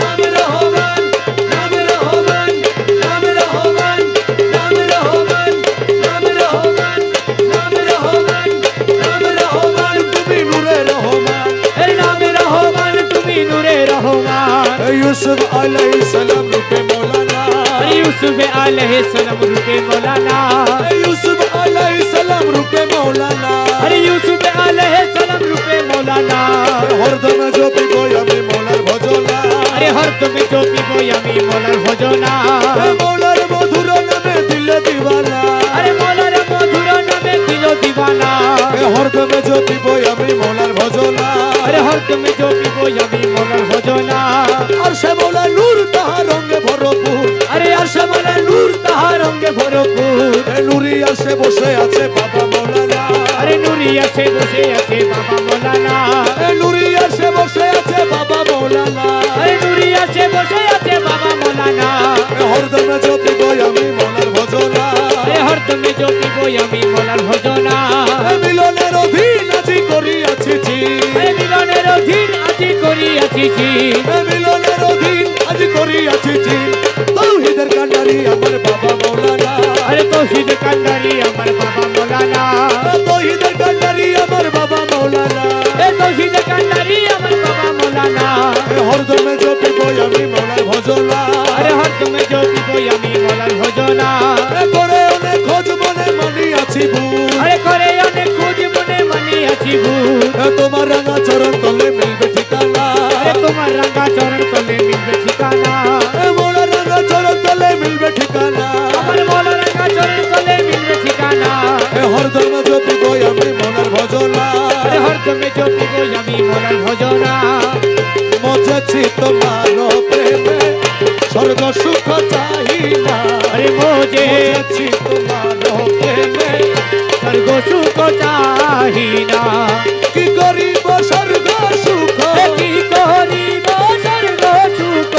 নাম রহমান নাম রহমান নাম রহমান নাম রহমান নাম রহমান নাম রহমান তুমি নূরে রহমান এই নামে রহমান তুমি নূরে রহমান ইউসুফ আলাইহিস সালাম রূপে মৌলানা আরে ইউসুফ আলাইহিস সালাম রূপে মৌলানা ইউসুফ আলাইহিস সালাম রূপে মৌলানা আরে ইউসুফ আলাইহিস সালাম রূপে মৌলানা হরদম জপিব আমি মৌলার ভজনা আরে হর তুমি চোপিব আমি মৌলার ভজনা মৌলার মধুর নামে দিলে দিওয়ানা আরে মৌলার মধুর নামে দিল দিবানা হরদম জপিব আমি মৌলার ভজনা আরে হর তুমি চোপিব আমি মৌলার ভজনা আর সে মৌলা নূর তাহার রঙে ভরপুর আরে আসমানে নূর তাহার রঙে ভরপুর নুরি আসে বসে আছে বাবা মৌলানা আরে নুরি আছে বসে আছে বাবা মৌলানা নুরি আসে বসে আছে বাবা মৌলানা আরে নুরি আছে বসে আছে বাবা মৌলানা হরদম জপিব আমি মৌলার ভজনা আরে হর তুমি চোপিব আমি মৌলার ভজনা মিলনের অধীন আজি করিয়াছি আরে মিলনের অধীন আজি করিয়াছি মিলনের অধীন আজি করিয়াছি তৌহিদের কান্ডারি আমার বাবা মৌলানা আরে তৌহিদ কান্ডারি আমার বাবা মৌলানা তৌহিদের কান্ডারি আমার বাবা মৌলানা এ তৌহিদ কান্ডারি আমার বাবা মৌলানা হরদমে জপিব আমি মৌলার ভজনা আরে হর তুমি চোপিব আমি মৌলার ভজনা করে অনেক খোঁজ মনে মানি আছি ভূত আরে করে অনেক খোঁজ মনে মানি আছি ভূত তোমার রাঙা চরণ তলে মিলবে ঠিকানা আরে তোমার রাঙা চরণ তলে মিলবে ঠিকানা মোলা রাঙা চরণ তলে মিলবে ঠিকানা আমার মৌলা রাঙা চরণ তলে মিলবে ঠিকানা হরদম জপিব আমি মৌলার ভজনা আরে হর তুমি চোপিব আমি মৌলার ভজনা মজেছি তোমার প্রেমে স্বর্গ সুখ চাই না আরে মোজে মজেছি তোমার প্রেমে স্বর্গ সুখ চাহিনা কি করিব স্বর্গ সুখ কি করিব স্বর্গ সুখ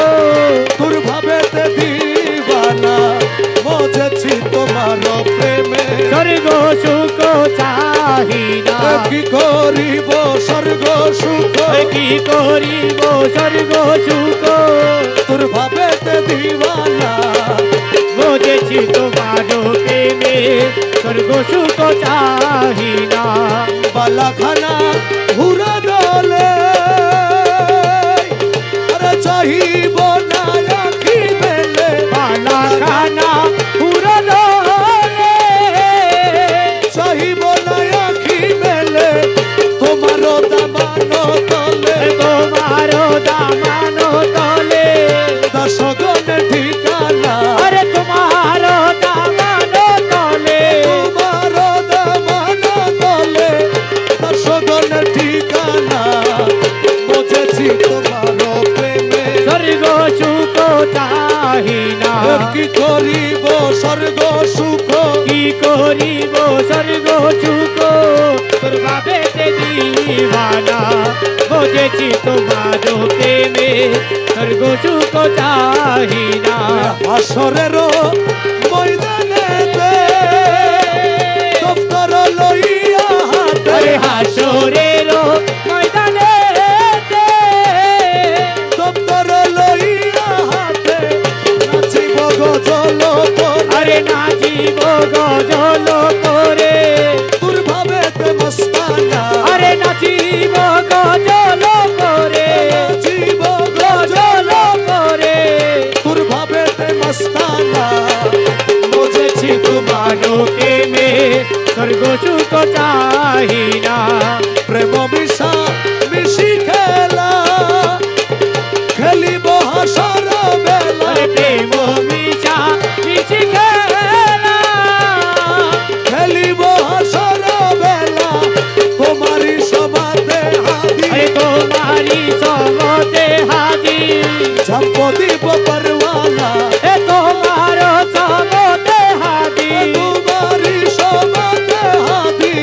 তোর ভাবেতে দিবানা মজেছি তোমার প্রেমে স্বর্গ সুখ চাহিনা কি করিব স্বর্গ সুখ কি করিব স্বর্গ সুখ তোর ভাবেতে দিবানা বুঝেছি তোমার প্রেমে স্বর্গ সুখ চাহিনা বালাখানা ঘুরা দলে আরে চাহিব না রাখি মেলে বালা খানা পুরলে চাহিব না রাখি মেলে তোমার দামানো তলে তোমার দামান তলে দশগণ ঠিকানা আরে তোমার দামান তলে তোমার দামানো তলে দশগণ ঠিকানা বুঝেছি তোমার প্রেমে স্বর্গ সুখ চাহিনা কি করিব স্বর্গ সুখ কি করিব স্বর্গ সুখ তোর বাবেতে দিবানা বুঝেছি তোমার প্রেমে স্বর্গ সুখ চাহিনা আসরের ময়দানেতে দপ্তর লইয়া হাতে আরে হাসরের ময়দানে দপ্তর লইয়া হাতে নাচিব গজল করে আরে নাচিব গজল করে তোর ভাবেতে মস্তানা আরে নাচিব গজল করে নাচিব গজল করে তোর ভাবেতে মস্তানা বুঝেছি তোমার প্রেমে স্বর্গ সুখ চাহি না প্রেম মিশা মিশি খেলা খেলিব হাসর বেলা আরে প্রেম মিশা মিশি খেলা খেলিব হাসর বেলা তোমারই সমাতে হাদি আরে তোমারি সবতে হাজি ঝম্প দিব পরওয়ানা এ তোমার সবতে হাজি তোমারই সমাতে হাদি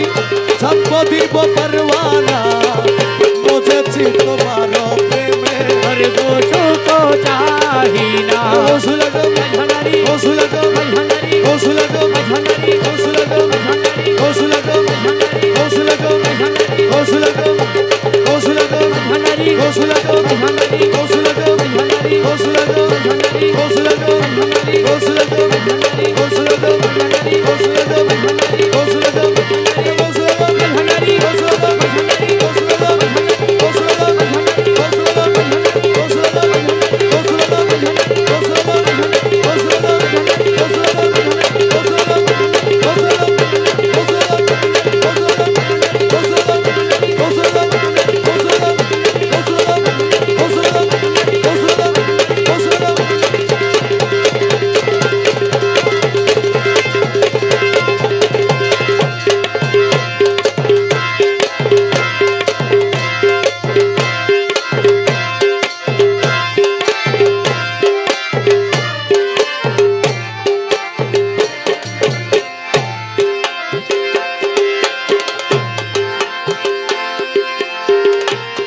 ঝম্প দিব পরওয়ানা বুঝেছি তোমার প্রেমে স্বর্গ সুখ চাহি না ওসুলগম ভান্ডারি ওসুলগম ভান্ডারি ওসুলগম ভান্ডারি ওসুলগম ভান্ডারি ওসুলগম ভান্ডারি ওসুলগম ভান্ডারি ওসুলগম ওসুলগম ভান্ডারি ওসুলগম ভান্ডারি ওসুলগম ভান্ডারি ওসুলগম ভান্ডারি ওসুলগম ভান্ডারি ওসুলগম ভান্ডারি ওসুলগম ভান্ডারি ওসুলগম ভান্ডারি ওসুলগম ওসুলগম ভান্ডারি ওসুলগম ভান্ডারি ওসুলগম ওসুলগম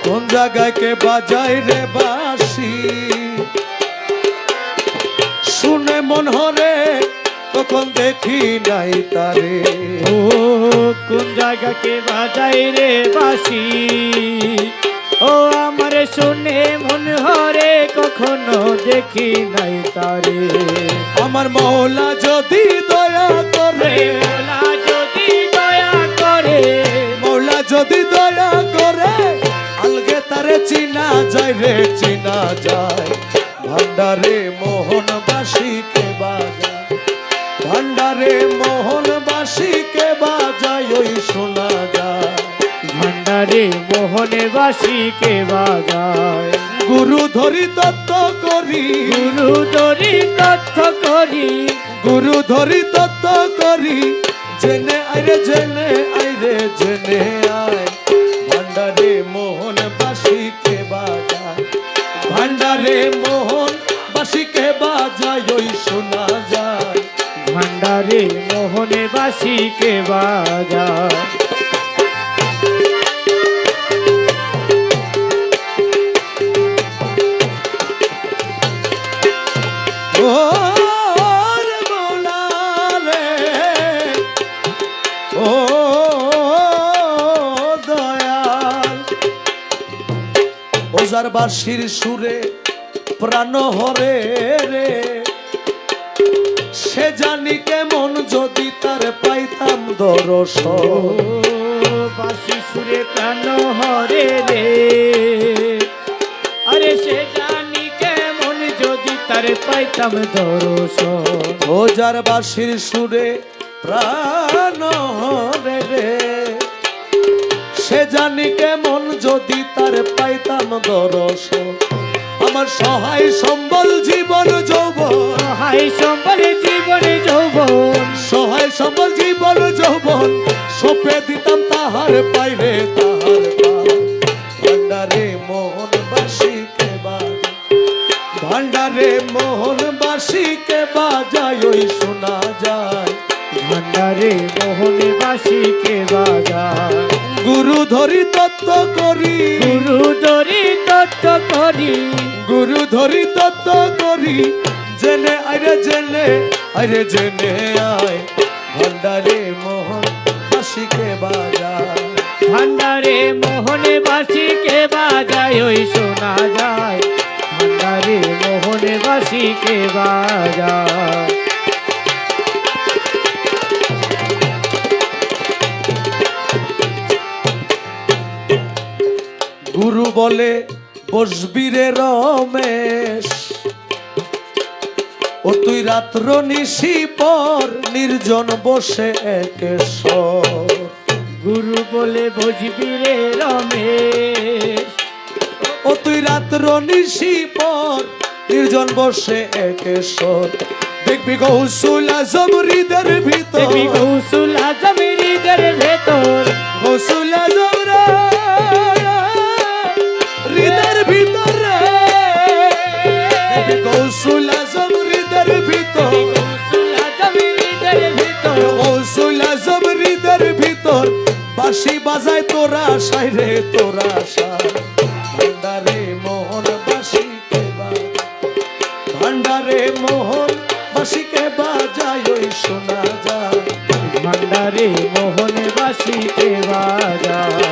কোন জায়গায় কে বাজাই রে বাঁশি শুনে মন হরে তখন দেখি নাই তারে ও কোন জায়গাকে বাজাই রে বাসি ও আমার শুনে মন হরে কখনো দেখি নাই তারে আমার মৌলা যদি দয়া করে মৌলা যদি দয়া করে মৌলা যদি দয়া করে আলগে তারে চিনা যায় রে চিনা যায় ভান্ডারে মোহন বাসিকে বাজায় ভান্ডারে মোহন বাসিকে বাজায় ওই শোনা যায় ভান্ডারে মোহনে বাসিকে বাজায় গুরু ধরি তত্ত্ব করি গুরু ধরি তথ্য করি গুরু ধরি তত্ত্ব করি জেনে আইরে জেনে আইরে জেনে আয় ভান্ডারে মোহন বাসিকে বাজায় ভান্ডারে মোহন বাসিকে বাজায় ওই শোনা যায় ভান্ডারে মোহনে বাসিকে বাজায় ও রে মৌলা রে ও দয়াল ওজার বাঁশির সুরে প্রাণ হরে রে সে জানি কেমন যদি তার পাইতাম দর্শন বাসি সুরে প্রাণ হরে রে আরে সে জানি কেমন যদি তার পাইতাম দর্শন ওজার বাঁশির সুরে প্রাণ হরে রে সে জানি কেমন যদি তার পাইতাম দর্শন আমার সহায় সম্বল জীবন যৌবন হাই সম্বলে জীবনে যৌবন সহায় সম্বল জীবন যৌবন সোপে দিতাম তাহার পাইরে তাহার পায় ভান্ডারে মোহন বাসিকে বাজায় ভান্ডারে মোহন বাসিকে বাজায় ওই শোনা যায় ভান্ডারে মোহনে বাসিকে বাজায় গুরু ধরি তত্ত্ব করি গুরু ধরি তত্ত্ব করি গুরু ধরি তত্ত্ব করি জেনে আইরে জেনে আয় ভান্ডারে মোহন বাসিকে বাজায় ভান্ডারে মোহনে বাসি কে বাজায় ওই শোনা যায় ভান্ডারে মোহনে বাসি কে বাজায় গুরু বলে বসবি রে রমেশ, ও তুই রাত্র নিশি পর নির্জন বসে একেশ্বর। গুরু বলে বসবি রে রমেশ, ও তুই রাত্র নিশি পর নির্জন বসে একেশ্বর। দেখবি গৌসুল আজম হৃদের ভিতর, দেখবি গৌসুল আজম হৃদের ভেতর, গৌসুল আজম হৃদের ভিতর, দেখবি গৌসুল আজম হৃদের ভিতর, গৌসুল আজম হৃদের ভেতর, গৌসুল আজম হৃদের ভিতর। বাঁশি বাজায় তোরা আশায় রে তোরা আশায়, ভান্ডারে মোহন বাঁশিকে ভান্ডারে মোহন বাঁশিকে বাজায় ওই শোনা যায়। ভান্ডারে মোহনে বাসি কে বাজায়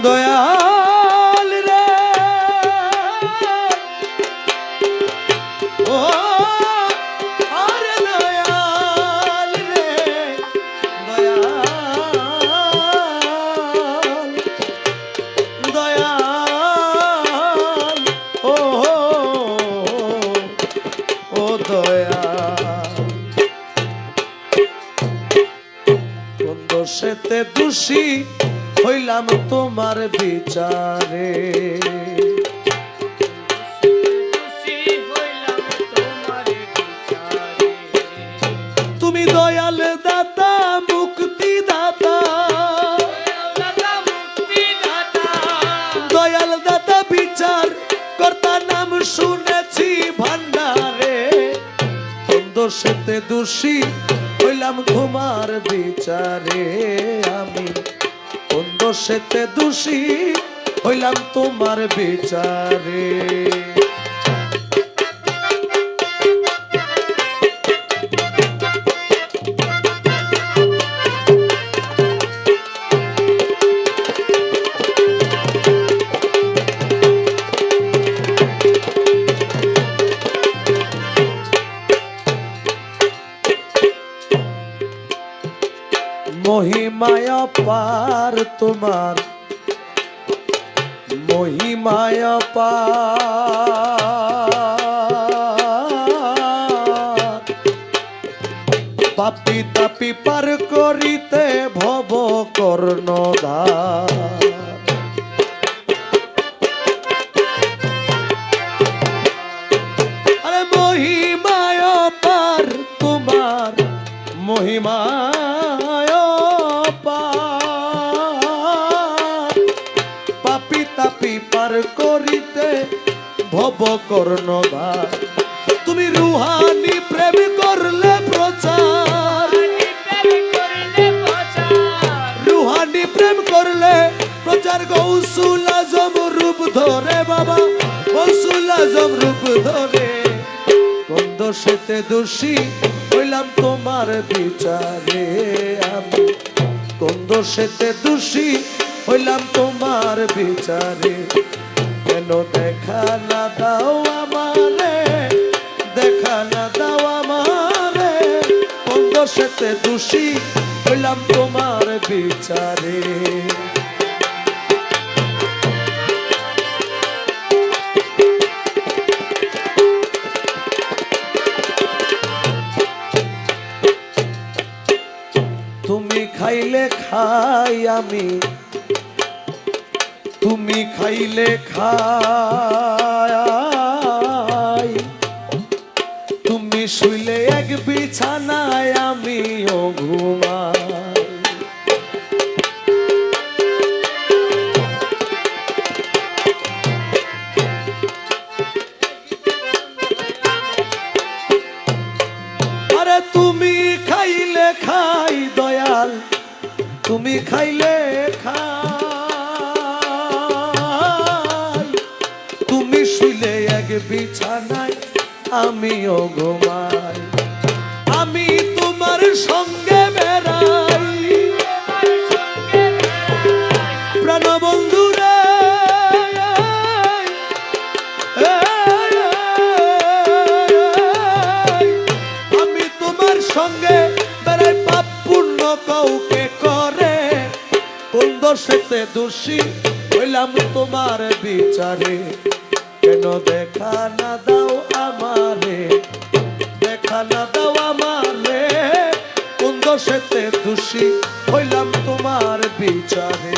দয়াল রে ও আরে দয়াল রে দয়াল দয়াল ও ও দয়াল কোন দোষেতে দোষী হইলাম তোমার বিচারে, তুমি দয়াল দাতা মুক্তি দাতা, দয়াল দাতা বিচার কর্তা নাম শুনেছি ভান্ডারে। কোন দোষেতে দোষী হইলাম তোমার বিচারে, আমি কোন দোষেতে দোষী হইলাম তোমার বিচারে। মহিমায় পার তোমার, মহিমায় পার, পাপি তাপি পার করিতে ভব কর্ণধার। আরে মহিমায় পার তোমার, মহিমায় পাপি তাপি পার করিতে ভব কর্ণধার। তুমি রুহানি প্রেম করলে প্রচার, রুহানি প্রেম করলে প্রচার। গৌসুল আজম রূপ ধরে বাবা, গৌসুল আজম রূপ ধরে। কোন দোষেতে দোষী হইলাম তোমার বিচারে, আমি কোন দোষেতে দোষী হইলাম তোমার বিচারে। কেন দেখা না দাও আমারে, দেখা না দাও আমারে, কোন দোষেতে দোষী হইলাম তোমার বিচারে। তুমি খাইলে খাই আমি, তুমি খাইলে খাই, তুমি শুইলে এক বিছানায় আমিও ঘুমাই। আরে তুমি খাই তুমি খাইলে খাই, তুমি শুইলে এক বিছানায় আমিও ঘুমাই, আমি তোমার সঙ্গে বেড়াই প্রাণবন্ধু রে, আমি তোমার সঙ্গে বেড়াই পাপ পুণ্য কাউকে করে, কোন দোষেতে দোষী হইলাম তোমার বিচারে, কেন দেখা না দাও আমারে, দেখা না দাও আমারে, কোন দোষেতে দোষী হইলাম তোমার বিচারে।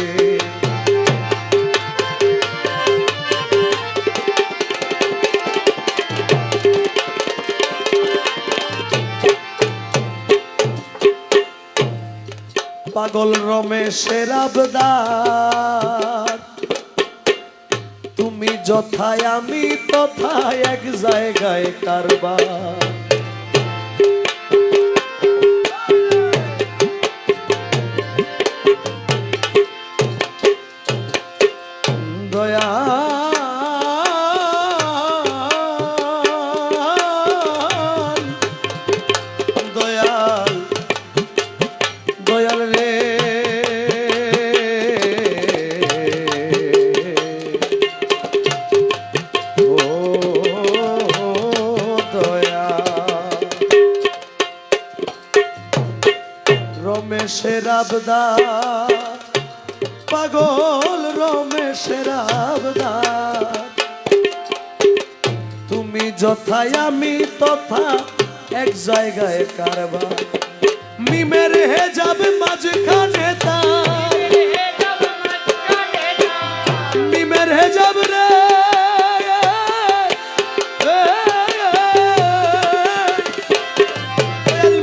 পাগল রমেশের আবদার, তুমি যথায় আমি তথায় এক জায়গায় কারবার, দয়া দয়াল দয়াল রে, ও দয়া রমেশের আবদার, পাগল রমেশের আবদার, তুমি যথায় আমি তথা এক জায়গায় কারবার, মিমের হেজাব মাঝখানে তার, মিমের হেজাব রে,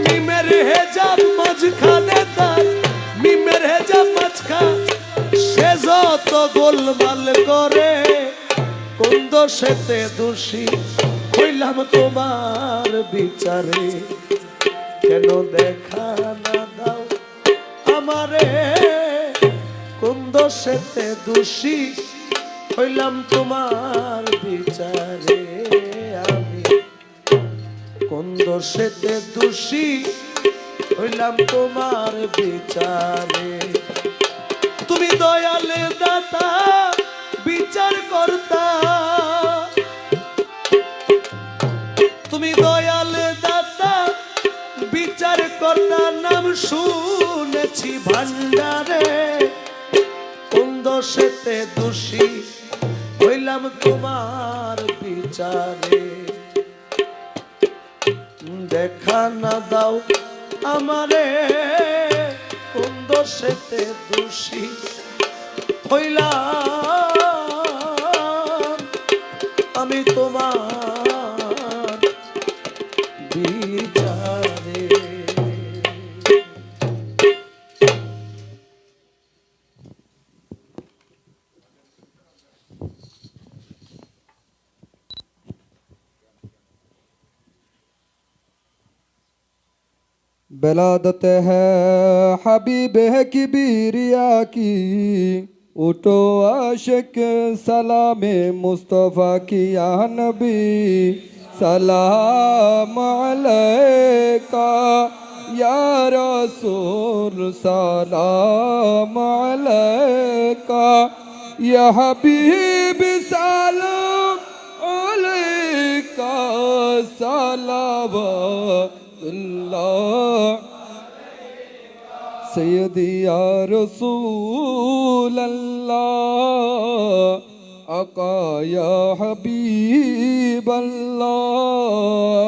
মিমের হেজাব মাঝখানে তার, মিমের হেজাব মাঝখান, সে যত গোলমাল করে, কোন দোষেতে দোষী হইলাম তোমার বিচারে, কেন দেখা না দাও আমারে, কোন দোষেতে দোষী হইলাম তোমার বিচারে, আমি কোন দোষেতে দোষী হইলাম তোমার বিচারে। তুমি দয়াল দাতা বিচার কর্তা, তুমি দয়াল দাতা বিচার কর্তা, নাম শুনেছি ভান্ডারে, কোন দোষেতে দোষী হইলাম তোমার বিচারে, দেখা না দাও আমারে, কোন দোষেতে দোষী হইলাম আমি তোমার বিচারে। बेलादत है हबीब है किबिरिया की, उठो आशिक सलाम मुस्तफ़ा की, या नबी सलाम अलैका, या रसूल सलाम अलैका, या हबीब सलाम अलैका, सलावतुल्लाह सैयदी या रसूल अल्लाह, आका या हबीब अल्लाह,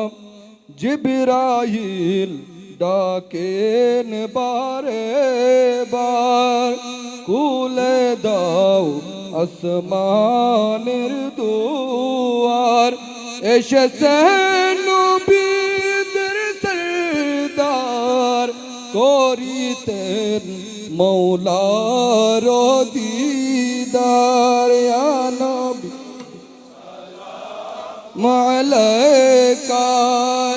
जिब्राइल डाकेन बारे बार, कुले दाও আসমানের দুয়ার, এসেছেন নবীদের সরদার, করিতেন মৌলার দিদার, ইয়া নবী আলাইকা,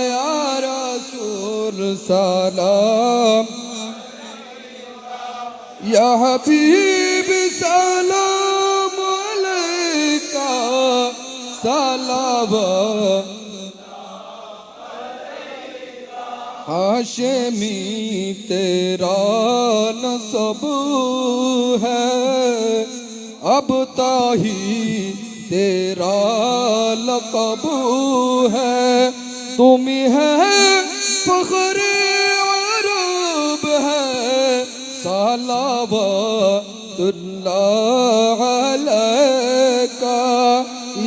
ইয়া রাসূল সালাম, या हबीब सलाम अलैका सलावत हाशमी तेरा नसब है अब ताही तेरा लक़ब है तुम है फ़ख्र अरब है सलावतुल्लाह अलैका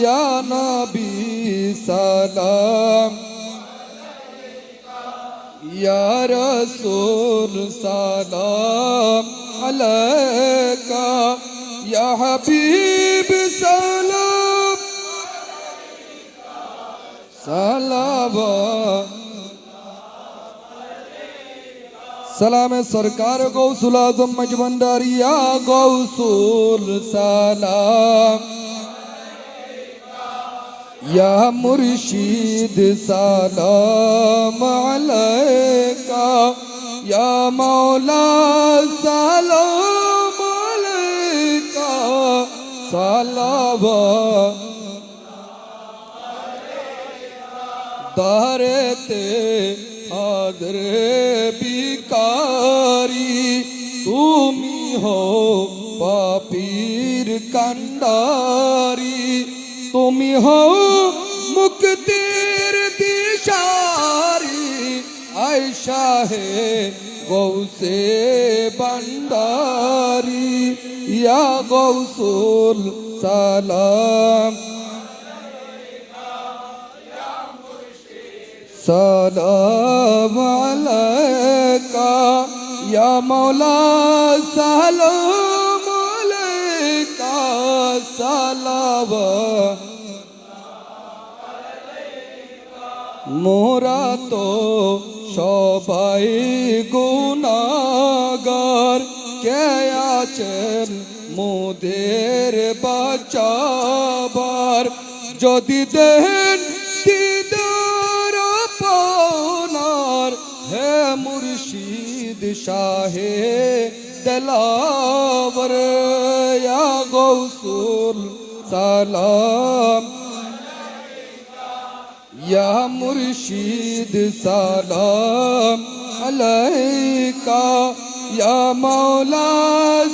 या नबी सलाम या रसूल सलाम अलैका या हबीब सलाम सलावत सलाम सरकार गौसुल आजम मजबंदारी या गौसुल सलाम या मुर्शिद सलाम अलैका या मौला सलाम अलैका सलावत दारेते हाज़रे बिकारी तुमी हो पापीर कंडारी तुमी हो मुक्तिर दिशारी आयशा है गौसे बंदारी या गौसुल सलाम सलाम अलैका या मौला सलाम अलैका सलावत मोरा तो সবাই গুনাহগার কে আছেন মোদের বাঁচাবার যদি দেন দিদার আপনার হে মুর্শিদ শাহে দিলাবর ইয়া গৌসুল সালাম या मुर्शिद सलाम अलैका या मौला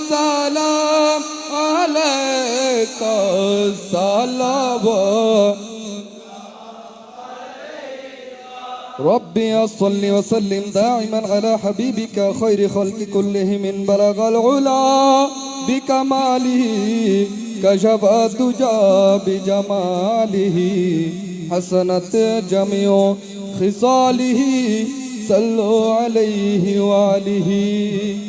सलाम अलैका सलावत ربي صل وسلم دائما على حبيبك خير خلق كلهم من بلغ العلا بكماله كشف الدجى بجماله حسنت جميع خصاله صلوا عليه وآله